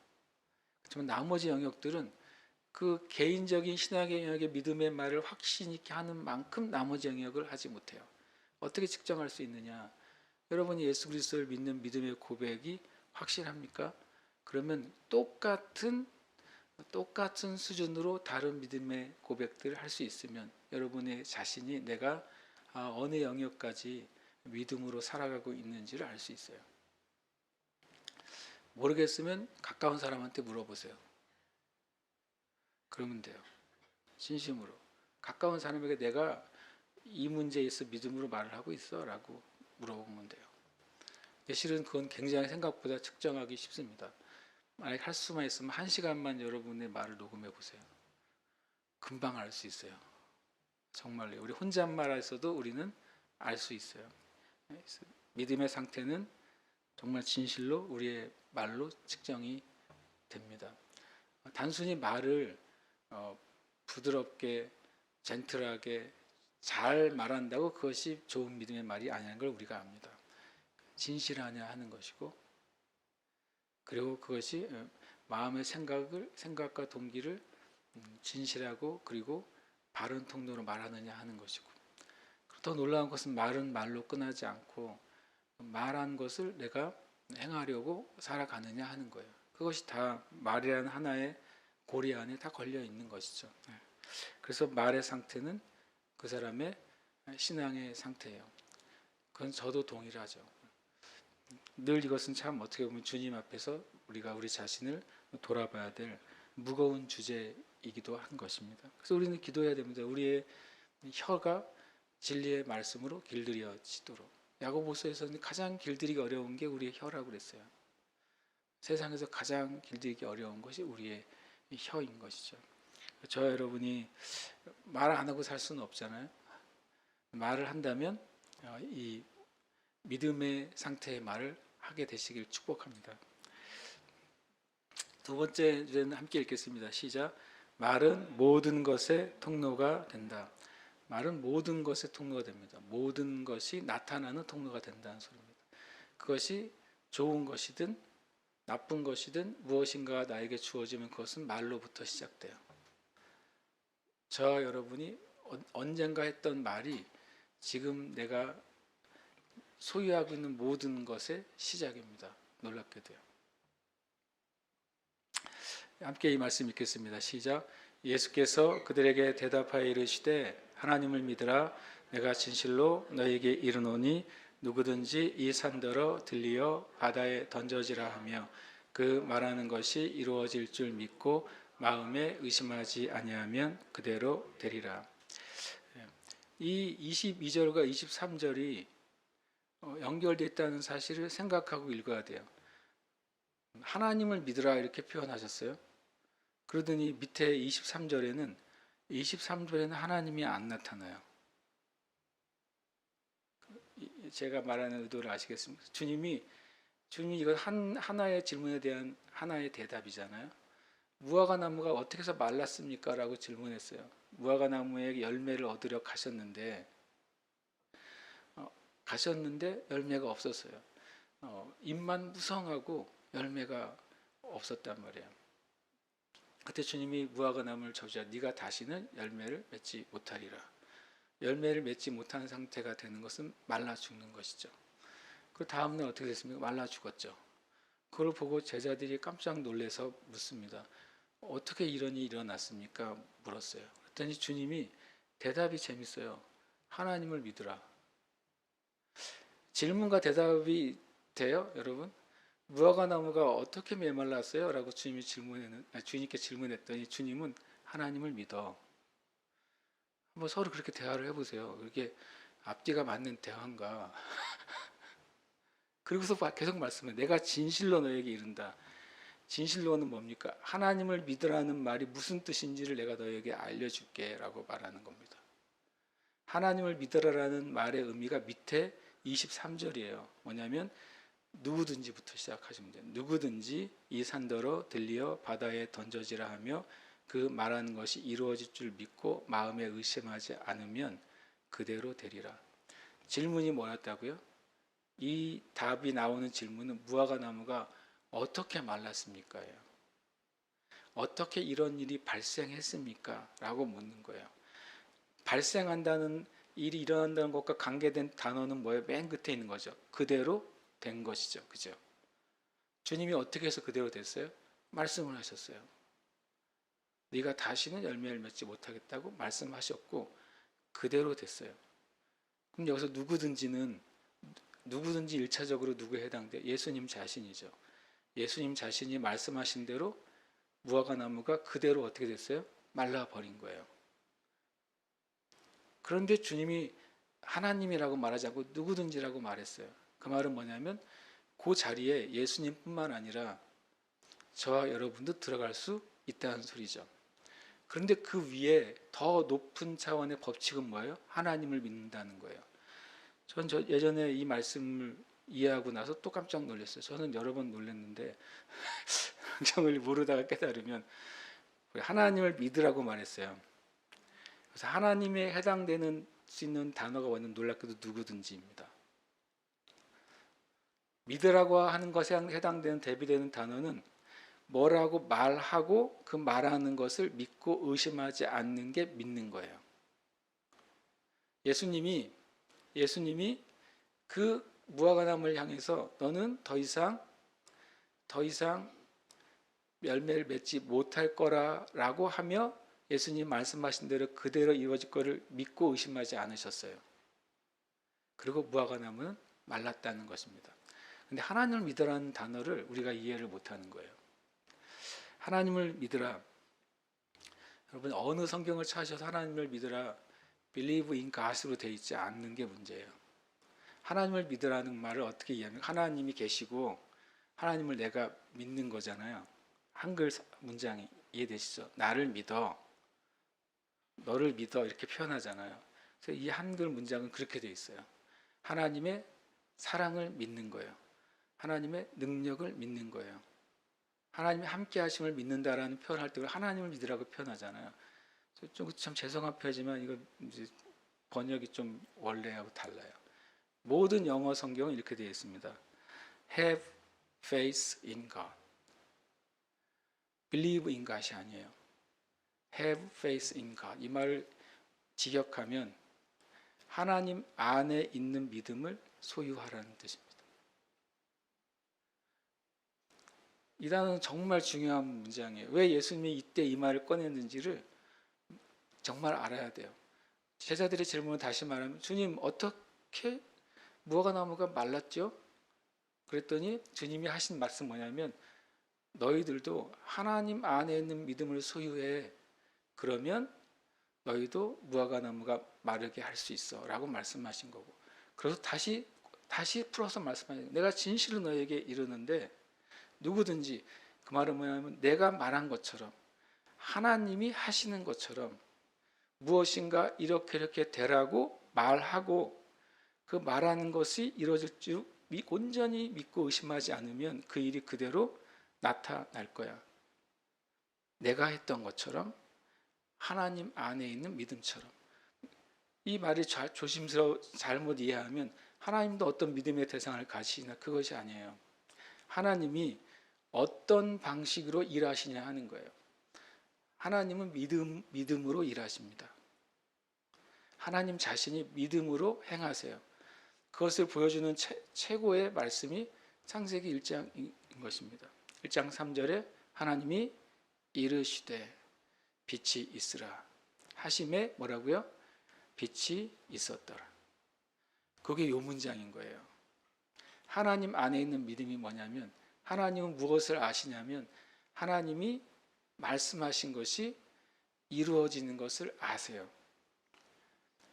하지만 나머지 영역들은 그 개인적인 신앙의 영역의 믿음의 말을 확신 있게 하는 만큼 나머지 영역을 하지 못해요. 어떻게 측정할 수 있느냐? 여러분이 예수 그리스도를 믿는 믿음의 고백이 확실합니까? 그러면 똑같은 수준으로 다른 믿음의 고백들을 할 수 있으면 여러분의 자신이 내가 어느 영역까지 믿음으로 살아가고 있는지를 알 수 있어요. 모르겠으면 가까운 사람한테 물어보세요. 그러면 돼요. 진심으로. 가까운 사람에게 내가 이 문제에 있어 믿음으로 말을 하고 있어? 라고 물어보면 돼요. 실은 그건 굉장히 생각보다 측정하기 쉽습니다. 만약 할 수만 있으면 1시간만 여러분의 말을 녹음해 보세요. 금방 알 수 있어요. 정말로 우리 혼잣말에서도 우리는 알 수 있어요. 믿음의 상태는 정말 진실로 우리의 말로 측정이 됩니다. 단순히 말을 부드럽게 젠틀하게 잘 말한다고 그것이 좋은 믿음의 말이 아니라는 걸 우리가 압니다. 진실하냐 하는 것이고, 그리고 그것이 마음의 생각과 동기를 진실하고 그리고 바른 통로로 말하느냐 하는 것이고, 더 놀라운 것은 말은 말로 끝나지 않고 말한 것을 내가 행하려고 살아가느냐 하는 거예요. 그것이 다 말이라는 하나의 고리 안에 다 걸려 있는 것이죠. 그래서 말의 상태는 그 사람의 신앙의 상태예요. 그건 저도 동일하죠. 늘 이것은 참 어떻게 보면 주님 앞에서 우리가 우리 자신을 돌아봐야 될 무거운 주제이기도 한 것입니다. 그래서 우리는 기도해야 됩니다. 우리의 혀가 진리의 말씀으로 길들여지도록. 야고보서에서는 가장 길들이기 어려운 게 우리의 혀라고 그랬어요. 세상에서 가장 길들이기 어려운 것이 우리의 혀인 것이죠. 저와 여러분이 말 안 하고 살 수는 없잖아요. 말을 한다면 이 믿음의 상태의 말을 하게 되시길 축복합니다. 두 번째 주제는 함께 읽겠습니다. 시작. 말은 모든 것의 통로가 된다. 말은 모든 것의 통로가 됩니다. 모든 것이 나타나는 통로가 된다는 소리입니다. 그것이 좋은 것이든 나쁜 것이든 무엇인가 나에게 주어지면 그것은 말로부터 시작돼요. 저와 여러분이 언젠가 했던 말이 지금 내가 소유하고 있는 모든 것의 시작입니다. 놀랍게도요. 함께 이 말씀 읽겠습니다. 시작. 예수께서 그들에게 대답하여 이르시되 하나님을 믿으라. 내가 진실로 너에게 이르노니 누구든지 이 산더러 들리어 바다에 던져지라 하며 그 말하는 것이 이루어질 줄 믿고 마음에 의심하지 아니하면 그대로 되리라. 이 22절과 23절이 연결되어 있다는 사실을 생각하고 읽어야 돼요. 하나님을 믿으라 이렇게 표현하셨어요. 그러더니 밑에 23절에는 하나님이 안 나타나요. 제가 말하는 의도를 아시겠습니까? 주님이 이건 하나의 질문에 대한 하나의 대답이잖아요. 무화과 나무가 어떻게 해서 말랐습니까? 라고 질문했어요. 무화과 나무에 열매를 얻으려 가셨는데 열매가 없었어요. 잎만 무성하고 열매가 없었단 말이에요. 그때 주님이 무화과 나무를 저주하 네가 다시는 열매를 맺지 못하리라. 열매를 맺지 못하는 상태가 되는 것은 말라 죽는 것이죠. 그 다음날 어떻게 됐습니까? 말라 죽었죠. 그걸 보고 제자들이 깜짝 놀라서 묻습니다. 어떻게 이런 일이 일어났습니까? 물었어요. 그랬더니 주님이 대답이 재밌어요. 하나님을 믿으라. 질문과 대답이 돼요, 여러분? 무화과 나무가 어떻게 메말랐어요? 라고 주님께 질문했더니 주님은 하나님을 믿어. 한번 서로 그렇게 대화를 해보세요. 그게 앞뒤가 맞는 대화인가? 그리고서 계속 말씀해. 내가 진실로 너에게 이른다. 진실로는 뭡니까? 하나님을 믿으라는 말이 무슨 뜻인지를 내가 너에게 알려줄게 라고 말하는 겁니다. 하나님을 믿으라라는 말의 의미가 밑에 23절이에요. 뭐냐면 누구든지부터 시작하시면 돼요. 누구든지 이 산더러 들리어 바다에 던져지라 하며 그 말하는 것이 이루어질 줄 믿고 마음에 의심하지 않으면 그대로 되리라. 질문이 뭐였다고요? 이 답이 나오는 질문은 무화과 나무가 어떻게 말랐습니까? 어떻게 이런 일이 발생했습니까? 라고 묻는 거예요. 발생한다는 일이 일어난다는 것과 관계된 단어는 뭐예요? 맨 끝에 있는 거죠. 그대로 된 것이죠. 그죠? 주님이 어떻게 해서 그대로 됐어요? 말씀을 하셨어요. 네가 다시는 열매를 맺지 못하겠다고 말씀하셨고 그대로 됐어요. 그럼 여기서 누구든지 1차적으로 누구에 해당돼요? 예수님 자신이죠. 예수님 자신이 말씀하신 대로 무화과 나무가 그대로 어떻게 됐어요? 말라버린 거예요. 그런데 주님이 하나님이라고 말하지 않고 누구든지라고 말했어요. 그 말은 뭐냐면 그 자리에 예수님뿐만 아니라 저와 여러분도 들어갈 수 있다는 소리죠. 그런데 그 위에 더 높은 차원의 법칙은 뭐예요? 하나님을 믿는다는 거예요. 전 예전에 이 말씀을 이해하고 나서 또 깜짝 놀랐어요. 저는 여러 번 놀랐는데 성경을 모르다가 깨달으면 하나님을 믿으라고 말했어요. 그래서 하나님에 해당되는 수 있는 단어가 완전 놀랍게도 누구든지입니다. 믿으라고 하는 것에 해당되는 대비되는 단어는 뭐라고 말하고 그 말하는 것을 믿고 의심하지 않는 게 믿는 거예요. 예수님이 그 무화과나무를 향해서 너는 더 이상 열매를 맺지 못할 거라고 하며 예수님 말씀하신 대로 그대로 이루어질 거를 믿고 의심하지 않으셨어요. 그리고 무화과나무는 말랐다는 것입니다. 근데 하나님을 믿으라는 단어를 우리가 이해를 못하는 거예요. 하나님을 믿으라. 여러분 어느 성경을 찾으셔서 하나님을 믿으라 believe in God으로 되어 있지 않는 게 문제예요. 하나님을 믿으라는 말을 어떻게 이해하면 하나님이 계시고 하나님을 내가 믿는 거잖아요. 한글 문장이 이해되시죠? 나를 믿어, 너를 믿어 이렇게 표현하잖아요. 그래서 이 한글 문장은 그렇게 되어 있어요. 하나님의 사랑을 믿는 거예요. 하나님의 능력을 믿는 거예요. 하나님의 함께 하심을 믿는다라는 표현할 때 하나님을 믿으라고 표현하잖아요. 참 죄송한 표현이지만 이거 이제 번역이 좀 원래하고 달라요. 모든 영어 성경은 이렇게 되어 있습니다. Have faith in God. Believe in God이 아니에요. Have faith in God. 이 말을 직역하면 하나님 안에 있는 믿음을 소유하라는 뜻입니다. 이 단어는 정말 중요한 문장이에요. 왜 예수님이 이때 이 말을 꺼냈는지를 정말 알아야 돼요. 제자들의 질문을 다시 말하면 주님 어떻게 무화과 나무가 말랐죠? 그랬더니 주님이 하신 말씀 뭐냐면 너희들도 하나님 안에 있는 믿음을 소유해. 그러면 너희도 무화과 나무가 마르게 할 수 있어 라고 말씀하신 거고 그래서 다시 풀어서 말씀하신 거예요. 내가 진실로 너에게 이르는데 누구든지 그 말은 뭐냐면 내가 말한 것처럼 하나님이 하시는 것처럼 무엇인가 이렇게 되라고 말하고 그 말하는 것이 이루어질 줄 온전히 믿고 의심하지 않으면 그 일이 그대로 나타날 거야. 내가 했던 것처럼 하나님 안에 있는 믿음처럼. 이 말이 잘못 이해하면 하나님도 어떤 믿음의 대상을 가지시나 그것이 아니에요. 하나님이 어떤 방식으로 일하시냐 하는 거예요. 하나님은 믿음으로 일하십니다. 하나님 자신이 믿음으로 행하세요. 그것을 보여주는 최고의 말씀이 창세기 1장인 것입니다. 1장 3절에 하나님이 이르시되 빛이 있으라 하심에 뭐라고요? 빛이 있었더라. 그게 요 문장인 거예요. 하나님 안에 있는 믿음이 뭐냐면, 하나님은 무엇을 아시냐면 하나님이 말씀하신 것이 이루어지는 것을 아세요.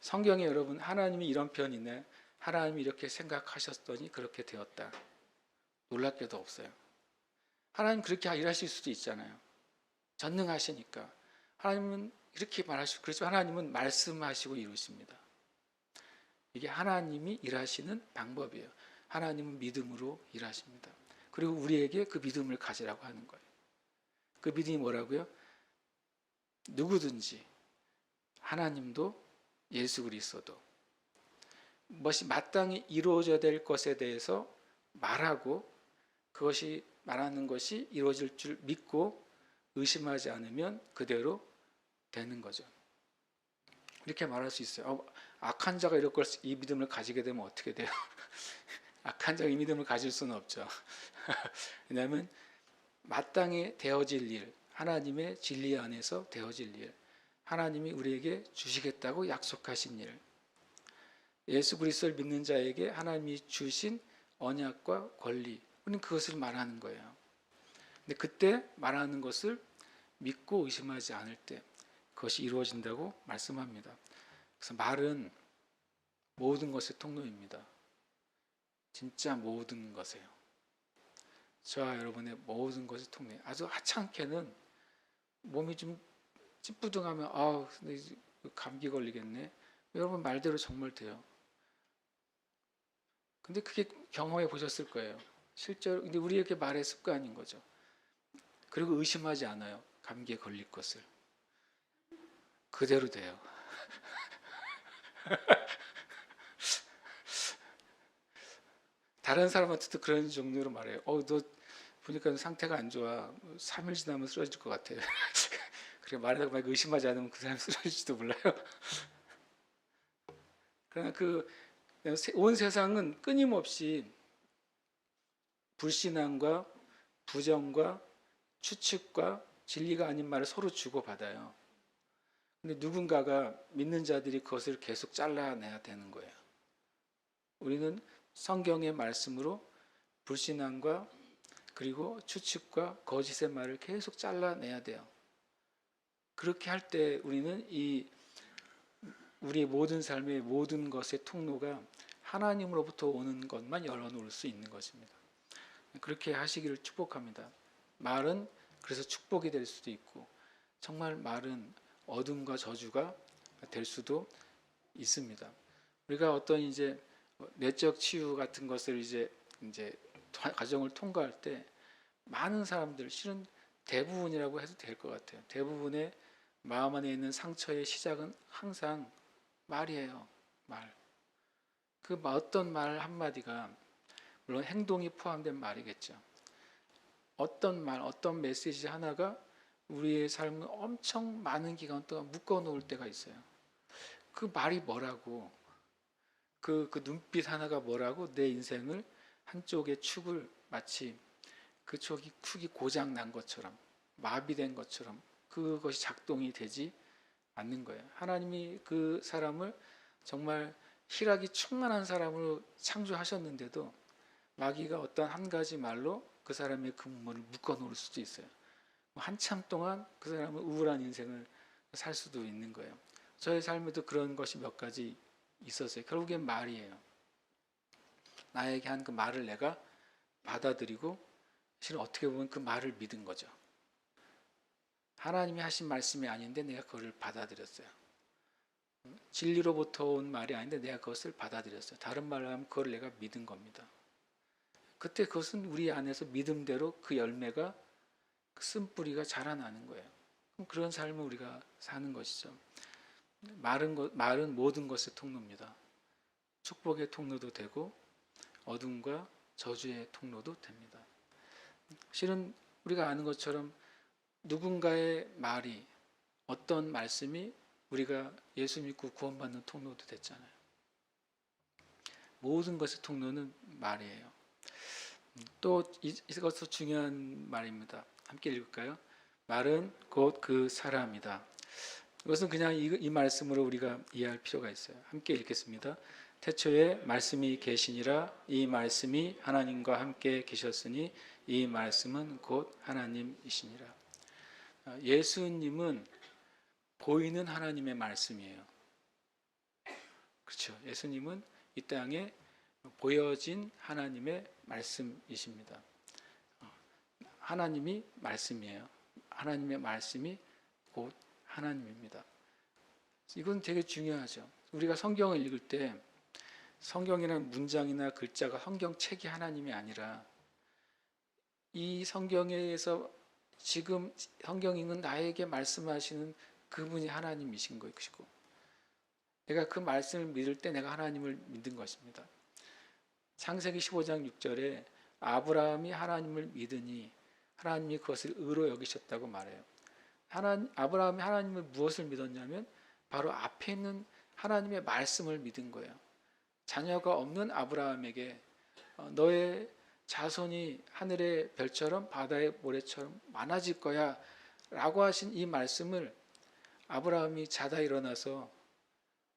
성경에 여러분 하나님이 이런 표현이 있나요? 하나님이 이렇게 생각하셨더니 그렇게 되었다. 놀랍게도 없어요. 하나님 그렇게 일하실 수도 있잖아요. 전능하시니까. 하나님은 이렇게 말하시고, 그렇지만 하나님은 말씀하시고 이루십니다. 이게 하나님이 일하시는 방법이에요. 하나님은 믿음으로 일하십니다. 그리고 우리에게 그 믿음을 가지라고 하는 거예요. 그 믿음이 뭐라고요? 누구든지, 하나님도 예수 그리스도도 무엇이 마땅히 이루어져야 될 것에 대해서 말하고, 그것이 말하는 것이 이루어질 줄 믿고 의심하지 않으면 그대로 되는 거죠. 이렇게 말할 수 있어요. 악한 자가 이 믿음을 가지게 되면 어떻게 돼요? 악한 자가 이 믿음을 가질 수는 없죠. 왜냐하면 마땅히 되어질 일, 하나님의 진리 안에서 되어질 일, 하나님이 우리에게 주시겠다고 약속하신 일, 예수 그리스도를 믿는 자에게 하나님이 주신 언약과 권리, 우리는 그것을 말하는 거예요. 근데 그때 말하는 것을 믿고 의심하지 않을 때 그것이 이루어진다고 말씀합니다. 그래서 말은 모든 것의 통로입니다. 진짜 모든 것이에요. 저와 여러분의 모든 것의 통로. 아주 하찮게는 몸이 좀 찌뿌둥하면 감기 걸리겠네. 여러분 말대로 정말 돼요. 근데 그게 경험해 보셨을 거예요. 실제로. 근데 우리에게 말의 습관인 거죠. 그리고 의심하지 않아요. 감기에 걸릴 것을. 그대로 돼요. 다른 사람한테도 그런 종류로 말해요. 너 보니까 상태가 안 좋아. 3일 지나면 쓰러질 것 같아. 그래 말하다가 막 의심하지 않으면 그 사람이 쓰러질지도 몰라요. 그러나 온 세상은 끊임없이 불신앙과 부정과 추측과 진리가 아닌 말을 서로 주고받아요. 근데 누군가가 믿는 자들이 그것을 계속 잘라내야 되는 거예요. 우리는 성경의 말씀으로 불신앙과 그리고 추측과 거짓의 말을 계속 잘라내야 돼요. 그렇게 할 때 우리는 우리의 모든 삶의 모든 것의 통로가 하나님으로부터 오는 것만 열어놓을 수 있는 것입니다. 그렇게 하시기를 축복합니다. 말은 그래서 축복이 될 수도 있고, 정말 말은 어둠과 저주가 될 수도 있습니다. 우리가 어떤 내적 치유 같은 것을 이제 과정을 통과할 때 많은 사람들, 실은 대부분이라고 해도 될 것 같아요. 대부분의 마음 안에 있는 상처의 시작은 항상 말이에요. 말. 어떤 말 한마디가, 물론 행동이 포함된 말이겠죠. 어떤 말, 어떤 메시지 하나가 우리의 삶을 엄청 많은 기간 동안 묶어 놓을 때가 있어요. 그 말이 뭐라고, 그 눈빛 하나가 뭐라고 내 인생을 한쪽의 축을 마치 그 축이 고장 난 것처럼, 마비된 것처럼 그것이 작동이 되지 않는 거예요. 하나님이 그 사람을 정말 희락이 충만한 사람으로 창조하셨는데도 마귀가 어떤 한 가지 말로 그 사람의 근본을 묶어 놓을 수도 있어요. 한참 동안 그 사람은 우울한 인생을 살 수도 있는 거예요. 저의 삶에도 그런 것이 몇 가지 있었어요. 결국엔 말이에요. 나에게 한 그 말을 내가 받아들이고, 실은 어떻게 보면 그 말을 믿은 거죠. 하나님이 하신 말씀이 아닌데 내가 그걸 받아들였어요. 진리로부터 온 말이 아닌데 내가 그것을 받아들였어요. 다른 말로 하면 그걸 내가 믿은 겁니다. 그때 그것은 우리 안에서 믿음대로 그 열매가, 그 쓴뿌리가 자라나는 거예요. 그럼 그런 삶을 우리가 사는 것이죠. 말은 모든 것의 통로입니다. 축복의 통로도 되고 어둠과 저주의 통로도 됩니다. 실은 우리가 아는 것처럼 누군가의 말이, 어떤 말씀이 우리가 예수 믿고 구원받는 통로도 됐잖아요. 모든 것의 통로는 말이에요. 또 이것도 중요한 말입니다. 함께 읽을까요? 말은 곧 그 사람이다. 이것은 그냥 이 말씀으로 우리가 이해할 필요가 있어요. 함께 읽겠습니다. 태초에 말씀이 계시니라. 이 말씀이 하나님과 함께 계셨으니 이 말씀은 곧 하나님이시니라. 예수님은 보이는 하나님의 말씀이에요. 그렇죠. 예수님은 이 땅에 보여진 하나님의 말씀이십니다. 하나님이 말씀이에요. 하나님의 말씀이 곧 하나님입니다. 이건 되게 중요하죠. 우리가 성경을 읽을 때 성경이라는 문장이나 글자가 성경책이 하나님이 아니라 이 성경에서 지금 성경 읽는 나에게 말씀하시는 그분이 하나님이신 것이고, 내가 그 말씀을 믿을 때 내가 하나님을 믿는 것입니다. 창세기 15장 6절에 아브라함이 하나님을 믿으니 하나님이 그것을 의로 여기셨다고 말해요. 아브라함이 하나님을 무엇을 믿었냐면 바로 앞에 있는 하나님의 말씀을 믿은 거예요. 자녀가 없는 아브라함에게 너의 자손이 하늘의 별처럼 바다의 모래처럼 많아질 거야 라고 하신 이 말씀을 아브라함이 자다 일어나서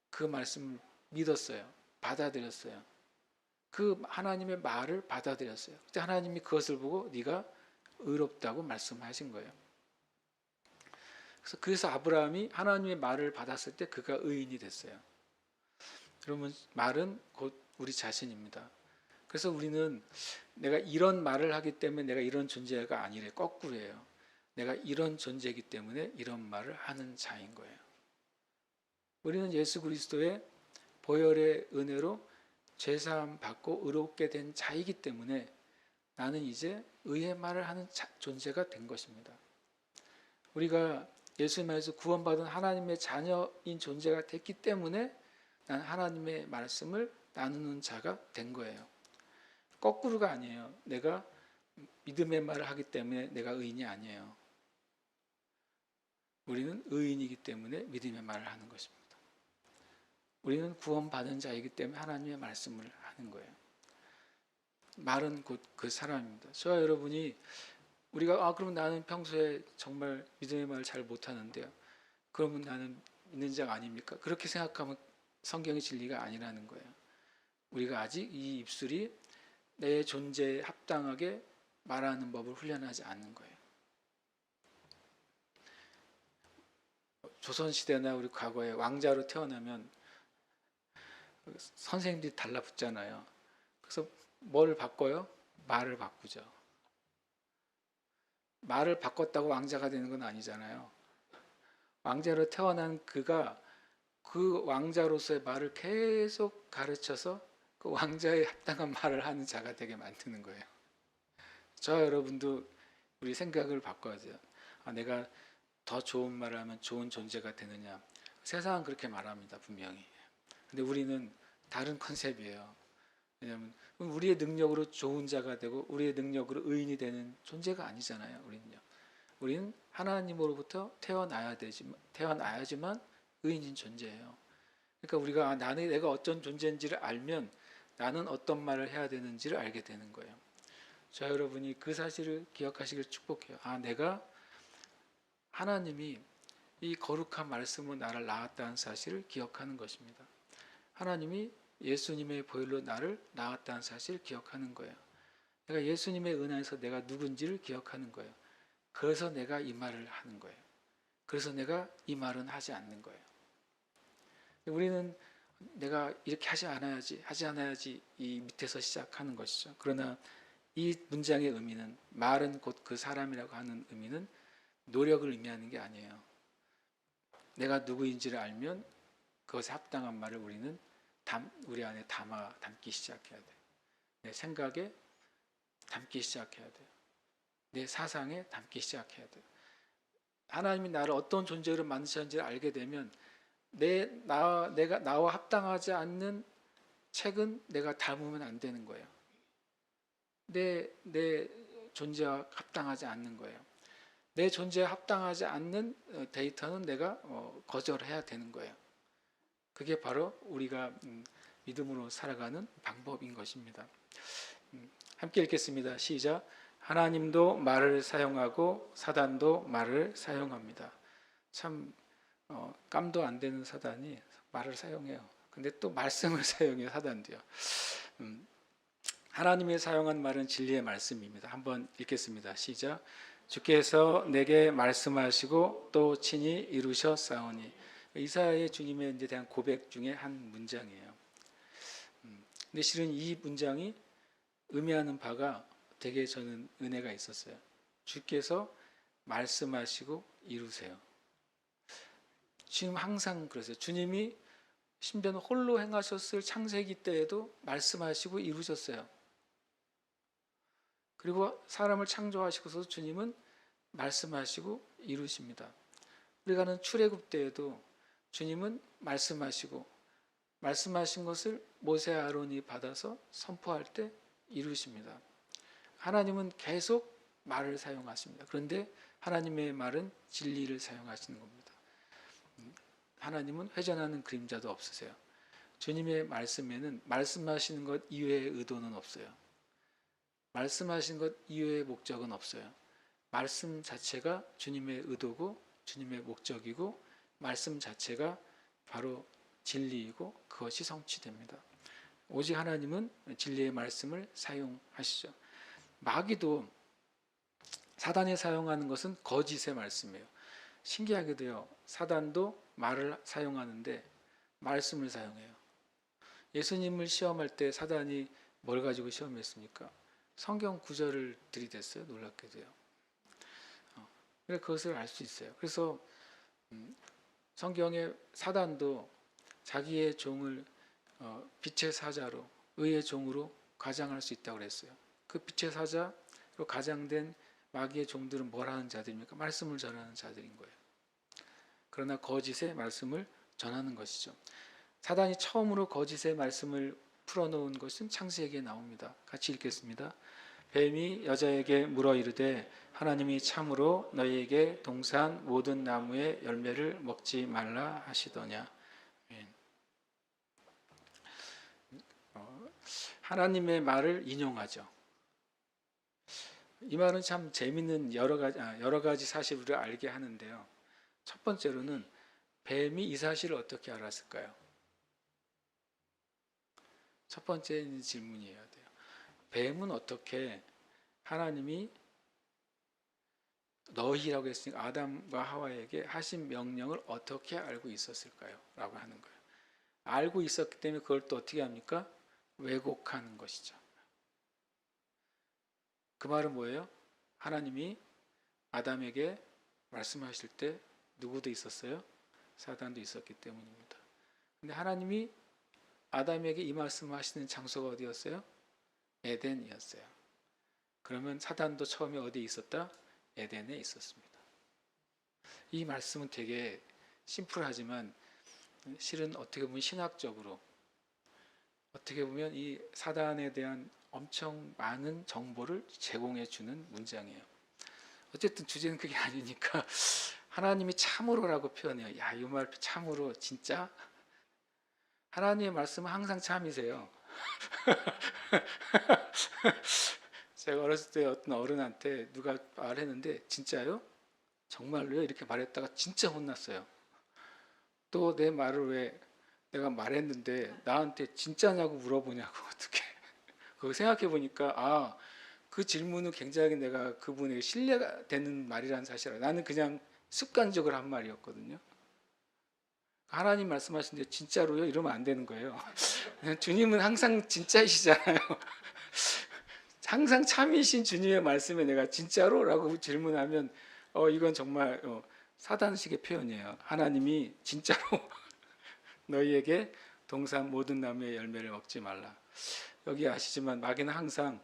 그 말씀을 믿었어요. 받아들였어요. 그 하나님의 말을 받아들였어요. 그때 하나님이 그것을 보고 네가 의롭다고 말씀하신 거예요. 그래서 아브라함이 하나님의 말을 받았을 때 그가 의인이 됐어요. 그러면 말은 곧 우리 자신입니다. 그래서 우리는 내가 이런 말을 하기 때문에 내가 이런 존재가 아니래. 거꾸로예요. 내가 이런 존재이기 때문에 이런 말을 하는 자인 거예요. 우리는 예수 그리스도의 보혈의 은혜로 죄사함 받고 의롭게 된 자이기 때문에 나는 이제 의의 말을 하는 존재가 된 것입니다. 우리가 예수님 안에서 구원받은 하나님의 자녀인 존재가 됐기 때문에 나는 하나님의 말씀을 나누는 자가 된 거예요. 거꾸로가 아니에요. 내가 믿음의 말을 하기 때문에 내가 의인이 아니에요. 우리는 의인이기 때문에 믿음의 말을 하는 것입니다. 우리는 구원받은 자이기 때문에 하나님의 말씀을 하는 거예요. 말은 곧 그 사람입니다. 저와 여러분이 우리가 그러면 나는 평소에 정말 믿음의 말을 잘 못하는데요. 그러면 나는 믿는 자가 아닙니까? 그렇게 생각하면 성경의 진리가 아니라는 거예요. 우리가 아직 이 입술이 내 존재에 합당하게 말하는 법을 훈련하지 않는 거예요. 조선시대나 우리 과거에 왕자로 태어나면 선생님들이 달라붙잖아요. 그래서 뭘 바꿔요? 말을 바꾸죠. 말을 바꿨다고 왕자가 되는 건 아니잖아요. 왕자로 태어난 그가 그 왕자로서의 말을 계속 가르쳐서 그 왕자에 합당한 말을 하는 자가 되게 만드는 거예요. 저와 여러분도 우리 생각을 바꿔야 돼요. 내가 더 좋은 말을 하면 좋은 존재가 되느냐. 세상은 그렇게 말합니다. 분명히. 근데 우리는 다른 컨셉이에요. 왜냐하면 우리의 능력으로 좋은 자가 되고 우리의 능력으로 의인이 되는 존재가 아니잖아요. 우리는 하나님으로부터 태어나야지만 의인인 존재예요. 그러니까 우리가 내가 어떤 존재인지를 알면 나는 어떤 말을 해야 되는지를 알게 되는 거예요. 저 여러분이 그 사실을 기억하시길 축복해요. 내가 하나님이 이 거룩한 말씀으로 나를 낳았다는 사실을 기억하는 것입니다. 하나님이 예수님의 보혈로 나를 낳았다는 사실을 기억하는 거예요. 내가 예수님의 은혜에서 내가 누군지를 기억하는 거예요. 그래서 내가 이 말을 하는 거예요. 그래서 내가 이 말은 하지 않는 거예요. 우리는 내가 이렇게 하지 않아야지 이 밑에서 시작하는 것이죠. 그러나 이 문장의 의미는 말은 곧 그 사람이라고 하는 의미는 노력을 의미하는 게 아니에요. 내가 누구인지를 알면 그것에 합당한 말을 우리는 우리 안에 담기 시작해야 돼요. 내 생각에 담기 시작해야 돼요. 내 사상에 담기 시작해야 돼요. 하나님이 나를 어떤 존재로 만드셨는지를 알게 되면 내가 나와 합당하지 않는 책은 내가 담으면 안 되는 거예요. 내 존재와 합당하지 않는 거예요. 내 존재에 합당하지 않는 데이터는 내가 거절해야 되는 거예요. 그게 바로 우리가 믿음으로 살아가는 방법인 것입니다. 함께 읽겠습니다. 시작. 하나님도 말을 사용하고 사단도 말을 사용합니다. 참 깜도 안 되는 사단이 말을 사용해요. 근데 또 말씀을 사용해요, 사단도요. 하나님이 사용한 말은 진리의 말씀입니다. 한번 읽겠습니다. 시작. 주께서 내게 말씀하시고 또 친히 이루셨사오니. 이사야의 주님에 대한 고백 중에 한 문장이에요. 근데 실은 이 문장이 의미하는 바가 되게 저는 은혜가 있었어요. 주께서 말씀하시고 이루세요. 지금 항상 그러세요. 주님이 심지어는 홀로 행하셨을 창세기 때에도 말씀하시고 이루셨어요. 그리고 사람을 창조하시고서 주님은 말씀하시고 이루십니다. 우리가 하는 출애굽 때에도 주님은 말씀하시고 말씀하신 것을 모세 아론이 받아서 선포할 때 이루십니다. 하나님은 계속 말을 사용하십니다. 그런데 하나님의 말은 진리를 사용하시는 겁니다. 하나님은 회전하는 그림자도 없으세요. 주님의 말씀에는 말씀하시는 것 이외의 의도는 없어요. 말씀하신 것 이외의 목적은 없어요. 말씀 자체가 주님의 의도고 주님의 목적이고 말씀 자체가 바로 진리이고 그것이 성취됩니다. 오직 하나님은 진리의 말씀을 사용하시죠. 마귀도 사단이 사용하는 것은 거짓의 말씀이에요. 신기하게도요. 사단도 말을 사용하는데 말씀을 사용해요. 예수님을 시험할 때 사단이 뭘 가지고 시험했습니까? 성경 구절을 들이댔어요. 놀랍게도요. 그것을 알 수 있어요. 그래서 성경에 사단도 자기의 종을 빛의 사자로 의의 종으로 가장할 수 있다고 그랬어요. 그 빛의 사자로 가장된 마귀의 종들은 뭘 하는 자들입니까? 말씀을 전하는 자들인 거예요. 그러나 거짓의 말씀을 전하는 것이죠. 사단이 처음으로 거짓의 말씀을 풀어놓은 것은 창세기에 나옵니다. 같이 읽겠습니다. 뱀이 여자에게 물어 이르되 하나님이 참으로 너희에게 동산 모든 나무의 열매를 먹지 말라 하시더냐. 하나님의 말을 인용하죠. 이 말은 참 재미있는 여러 가지 사실을 알게 하는데요. 첫 번째로는 뱀이 이 사실을 어떻게 알았을까요? 첫 번째 질문이어야 돼요. 뱀은 어떻게 하나님이 너희라고 했으니까 아담과 하와에게 하신 명령을 어떻게 알고 있었을까요? 라고 하는 거예요. 알고 있었기 때문에 그걸 또 어떻게 합니까? 왜곡하는 것이죠. 그 말은 뭐예요? 하나님이 아담에게 말씀하실 때 누구도 있었어요? 사단도 있었기 때문입니다. 근데 하나님이 아담에게 이 말씀을 하시는 장소가 어디였어요? 에덴이었어요. 그러면 사단도 처음에 어디에 있었다? 에덴에 있었습니다. 이 말씀은 되게 심플하지만 실은 어떻게 보면 신학적으로 어떻게 보면 이 사단에 대한 엄청 많은 정보를 제공해 주는 문장이에요. 어쨌든 주제는 그게 아니니까 하나님이 참으로라고 표현해요. 야, 이 말 참으로 진짜? 하나님의 말씀은 항상 참이세요. 제가 어렸을 때 어떤 어른한테 누가 말했는데 진짜요? 정말로요? 이렇게 말했다가 진짜 혼났어요. 또 내 말을 왜 내가 말했는데 나한테 진짜냐고 물어보냐고 어떻게. 그거 생각해 보니까 그 질문은 굉장히 내가 그분에게 신뢰가 되는 말이라는 사실을 나는 그냥 습관적으로 한 말이었거든요. 하나님 말씀하시는데 진짜로요? 이러면 안 되는 거예요. 주님은 항상 진짜이시잖아요. 항상 참이신 주님의 말씀에 내가 진짜로? 라고 질문하면 이건 정말 사단식의 표현이에요. 하나님이 진짜로 너희에게 동산 모든 나무의 열매를 먹지 말라. 여기 아시지만 마귀는 항상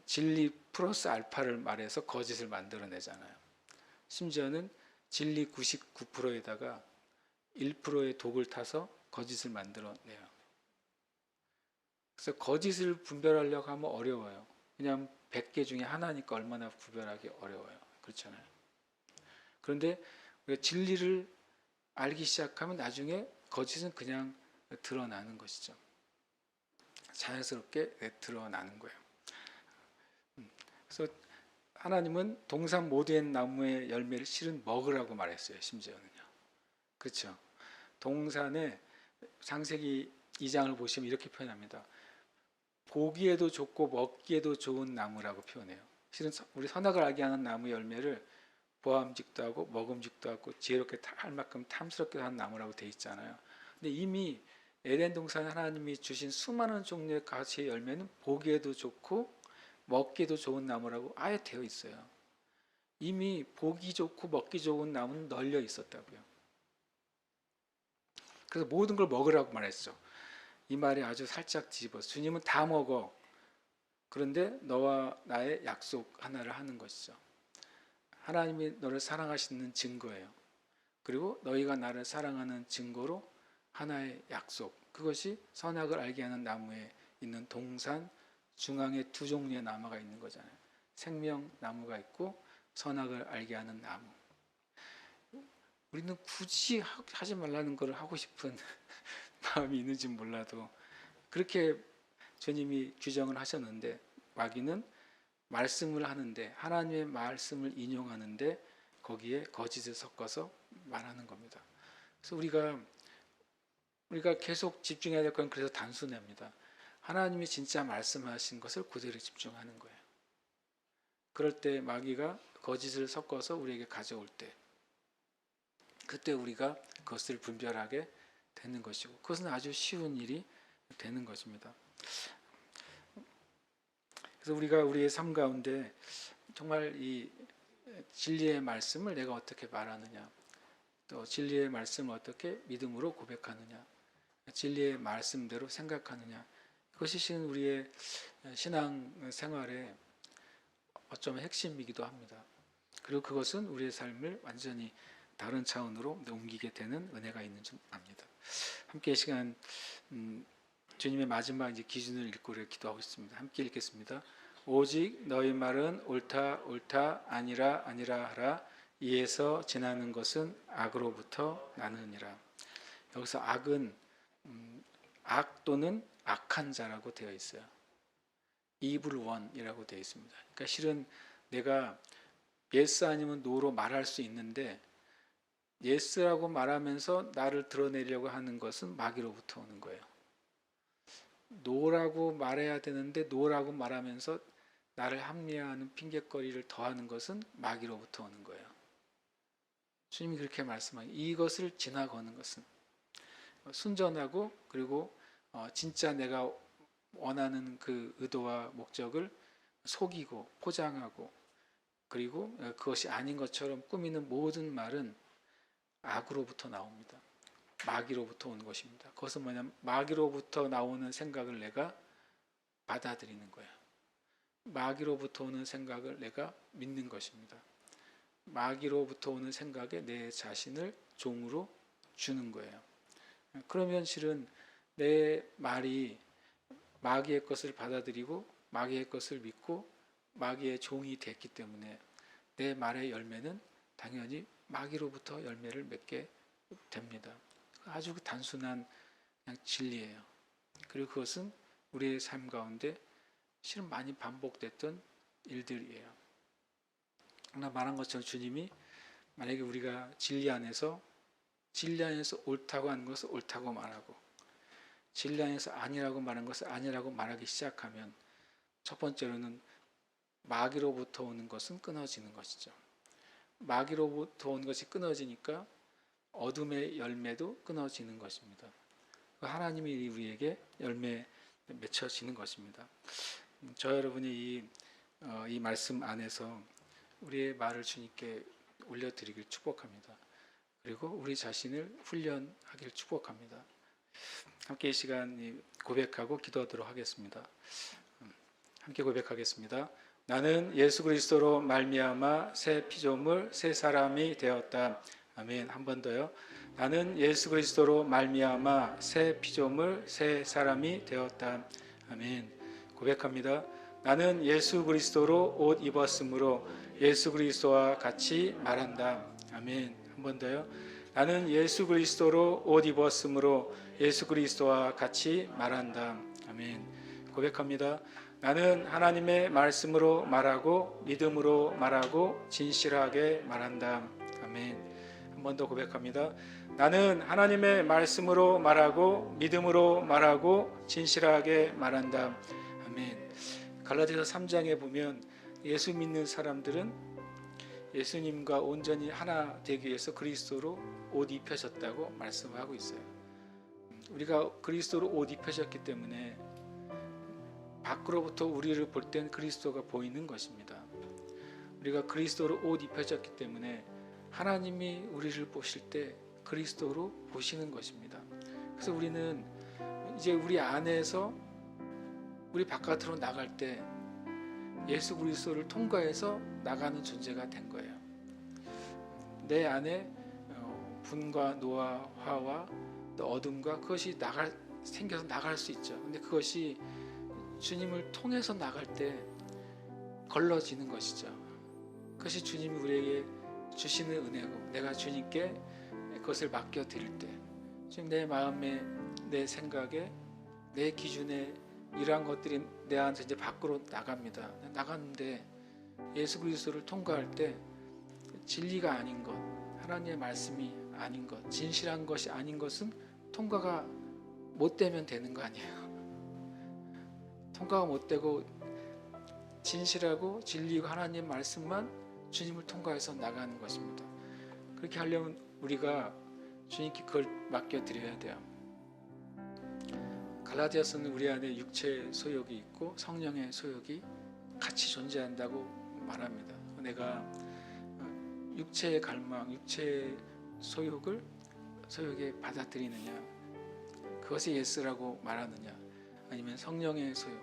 진리 플러스 알파를 말해서 거짓을 만들어내잖아요. 심지어는 진리 99%에다가 1%의 독을 타서 거짓을 만들어내요. 그래서 거짓을 분별하려고 하면 어려워요. 그냥 100개 중에 하나니까 얼마나 구별하기 어려워요. 그렇잖아요. 그런데 우리가 진리를 알기 시작하면 나중에 거짓은 그냥 드러나는 것이죠. 자연스럽게 드러나는 거예요. 그래서 하나님은 동산 모두의 나무의 열매를 실은 먹으라고 말했어요. 심지어는요. 그렇죠. 동산에 창세기 2장을 보시면 이렇게 표현합니다. 보기에도 좋고 먹기에도 좋은 나무라고 표현해요. 실은 우리 선악을 알게 하는 나무 열매를 보암직도 하고 먹음직도 하고 지혜롭게 할 만큼 탐스럽게 하는 나무라고 돼 있잖아요. 근데 이미 에덴 동산에 하나님이 주신 수많은 종류의 가지의 열매는 보기에도 좋고 먹기에도 좋은 나무라고 아예 되어 있어요. 이미 보기 좋고 먹기 좋은 나무는 널려 있었다고요. 그래서 모든 걸 먹으라고 말했죠. 이 말이 아주 살짝 뒤집어서 주님은 다 먹어. 그런데 너와 나의 약속 하나를 하는 것이죠. 하나님이 너를 사랑하시는 증거예요. 그리고 너희가 나를 사랑하는 증거로 하나의 약속. 그것이 선악을 알게 하는 나무에 있는 동산 중앙에 두 종류의 나무가 있는 거잖아요. 생명나무가 있고 선악을 알게 하는 나무. 우리는 굳이 하지 말라는 걸 하고 싶은 마음이 있는지 몰라도 그렇게 주님이 규정을 하셨는데 마귀는 말씀을 하는데 하나님의 말씀을 인용하는데 거기에 거짓을 섞어서 말하는 겁니다. 그래서 우리가 계속 집중해야 될 건 그래서 단순합니다. 하나님이 진짜 말씀하신 것을 그대로 집중하는 거예요. 그럴 때 마귀가 거짓을 섞어서 우리에게 가져올 때 그때 우리가 그것을 분별하게 되는 것이고 그것은 아주 쉬운 일이 되는 것입니다. 그래서 우리가 우리의 삶 가운데 정말 이 진리의 말씀을 내가 어떻게 말하느냐, 또 진리의 말씀을 어떻게 믿음으로 고백하느냐, 진리의 말씀대로 생각하느냐, 그것이 실은 우리의 신앙 생활의 어쩌면 핵심이기도 합니다. 그리고 그것은 우리의 삶을 완전히 다른 차원으로 옮기게 되는 은혜가 있는 줄 압니다. 함께 이 시간 주님의 마지막 이제 기준을 읽고 기도하고 있습니다. 함께 읽겠습니다. 오직 너희 말은 옳다 옳다 아니라 아니라 하라. 이에서 지나는 것은 악으로부터 나느니라. 여기서 악은 악 또는 악한 자라고 되어 있어요. evil one이라고 되어 있습니다. 그러니까 실은 내가 yes 아니면 no로 말할 수 있는데 yes라고 말하면서 나를 드러내려고 하는 것은 마귀로부터 오는 거예요. no라고 말해야 되는데 no라고 말하면서 나를 합리화하는 핑계거리를 더하는 것은 마귀로부터 오는 거예요. 주님이 그렇게 말씀하니 이것을 지나가는 것은 순전하고 그리고 진짜 내가 원하는 그 의도와 목적을 속이고 포장하고 그리고 그것이 아닌 것처럼 꾸미는 모든 말은 악으로부터 나옵니다. 마귀로부터 온 것입니다. 그것은 뭐냐면 마귀로부터 나오는 생각을 내가 받아들이는 거예요. 마귀로부터 오는 생각을 내가 믿는 것입니다. 마귀로부터 오는 생각에 내 자신을 종으로 주는 거예요. 그러면 실은 내 말이 마귀의 것을 받아들이고 마귀의 것을 믿고 마귀의 종이 됐기 때문에 내 말의 열매는 당연히 마귀로부터 열매를 맺게 됩니다. 아주 단순한 그냥 진리예요. 그리고 그것은 우리의 삶 가운데 실은 많이 반복됐던 일들이에요. 나 말한 것처럼 주님이 만약에 우리가 진리 안에서 옳다고 하는 것을 옳다고 말하고 진리 안에서 아니라고 말하는 것을 아니라고 말하기 시작하면 첫 번째로는 마귀로부터 오는 것은 끊어지는 것이죠. 마귀로부터 오는 것이 끊어지니까 어둠의 열매도 끊어지는 것입니다. 하나님이 우리에게 열매 맺혀지는 것입니다. 저 여러분이 이 말씀 안에서 우리의 말을 주님께 올려드리길 축복합니다. 그리고 우리 자신을 훈련하길 축복합니다. 함께 이 시간 고백하고 기도하도록 하겠습니다. 함께 고백하겠습니다. 나는 예수 그리스도로 말미암아 새 피조물 새 사람이 되었다. 아멘. 한 번 더요. 나는 예수 그리스도로 말미암아 새 피조물 새 사람이 되었다. 아멘. 고백합니다. 나는 예수 그리스도로 옷 입었으므로 예수 그리스도와 같이 말한다. 아멘. 한 번 더요. 나는 예수 그리스도로 옷 입었으므로 예수 그리스도와 같이 말한다. 아멘. 고백합니다. 나는 하나님의 말씀으로 말하고 믿음으로 말하고 진실하게 말한다. 아멘. 한 번 더 고백합니다. 나는 하나님의 말씀으로 말하고 믿음으로 말하고 진실하게 말한다. 아멘. 갈라디아서 3장에 보면 예수 믿는 사람들은 예수님과 온전히 하나 되기 위해서 그리스도로 옷 입혀졌다고 말씀하고 있어요. 우리가 그리스도로 옷 입혀졌기 때문에 밖으로부터 우리를 볼 땐 그리스도가 보이는 것입니다. 우리가 그리스도로 옷 입혀졌기 때문에 하나님이 우리를 보실 때 그리스도로 보시는 것입니다. 그래서 우리는 이제 우리 안에서 우리 바깥으로 나갈 때 예수 그리스도를 통과해서 나가는 존재가 된 거예요. 내 안에 분과 노와 화와 또 어둠과 그것이 생겨서 나갈 수 있죠. 근데 그것이 주님을 통해서 나갈 때 걸러지는 것이죠. 그것이 주님이 우리에게 주시는 은혜고, 내가 주님께 그것을 맡겨드릴 때 지금 내 마음에, 내 생각에, 내 기준에 이러한 것들이 내 안에서 이제 밖으로 나갑니다. 나갔는데 예수 그리스도를 통과할 때 진리가 아닌 것, 하나님의 말씀이 아닌 것, 진실한 것이 아닌 것은 통과가 못 되면 되는 거 아니에요. 통과가 못 되고 진실하고 진리고 하나님의 말씀만 주님을 통과해서 나가는 것입니다. 그렇게 하려면 우리가 주님께 그걸 맡겨드려야 돼요. 갈라디아서는 우리 안에 육체의 소욕이 있고 성령의 소욕이 같이 존재한다고 말합니다. 내가 육체의 갈망, 육체의 소욕에 받아들이느냐, 그것이 예스라고 말하느냐, 아니면 성령의 소욕,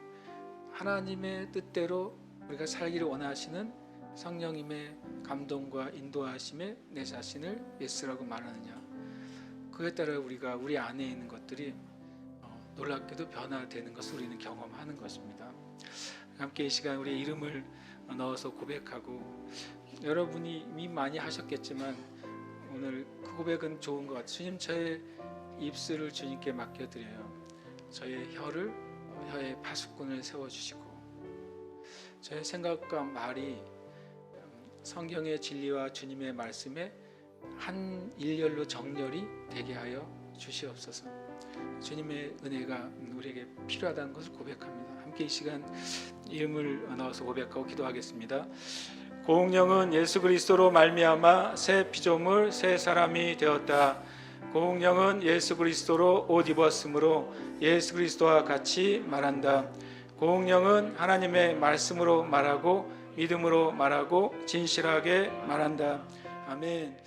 하나님의 뜻대로 우리가 살기를 원하시는 성령님의 감동과 인도하심에 내 자신을 예스라고 말하느냐, 그에 따라 우리가 우리 안에 있는 것들이 놀랍게도 변화되는 것을 우리는 경험하는 것입니다. 함께 이 시간 우리의 이름을 넣어서 고백하고, 여러분이 이미 많이 하셨겠지만 오늘 그 고백은 좋은 것 같아요. 주님, 저의 입술을 주님께 맡겨드려요. 저의 혀의 파수꾼을 세워주시고, 저의 생각과 말이 성경의 진리와 주님의 말씀에 한 일렬로 정렬이 되게 하여 주시옵소서. 주님의 은혜가 우리에게 필요하다는 것을 고백합니다. 함께 이 시간 이름을 넣어서 고백하고 기도하겠습니다. 고운령은 예수 그리스도로 말미암아 새 피조물 새 사람이 되었다. 고운령은 예수 그리스도로 옷 입었으므로 예수 그리스도와 같이 말한다. 고운령은 하나님의 말씀으로 말하고 믿음으로 말하고 진실하게 말한다. 아멘.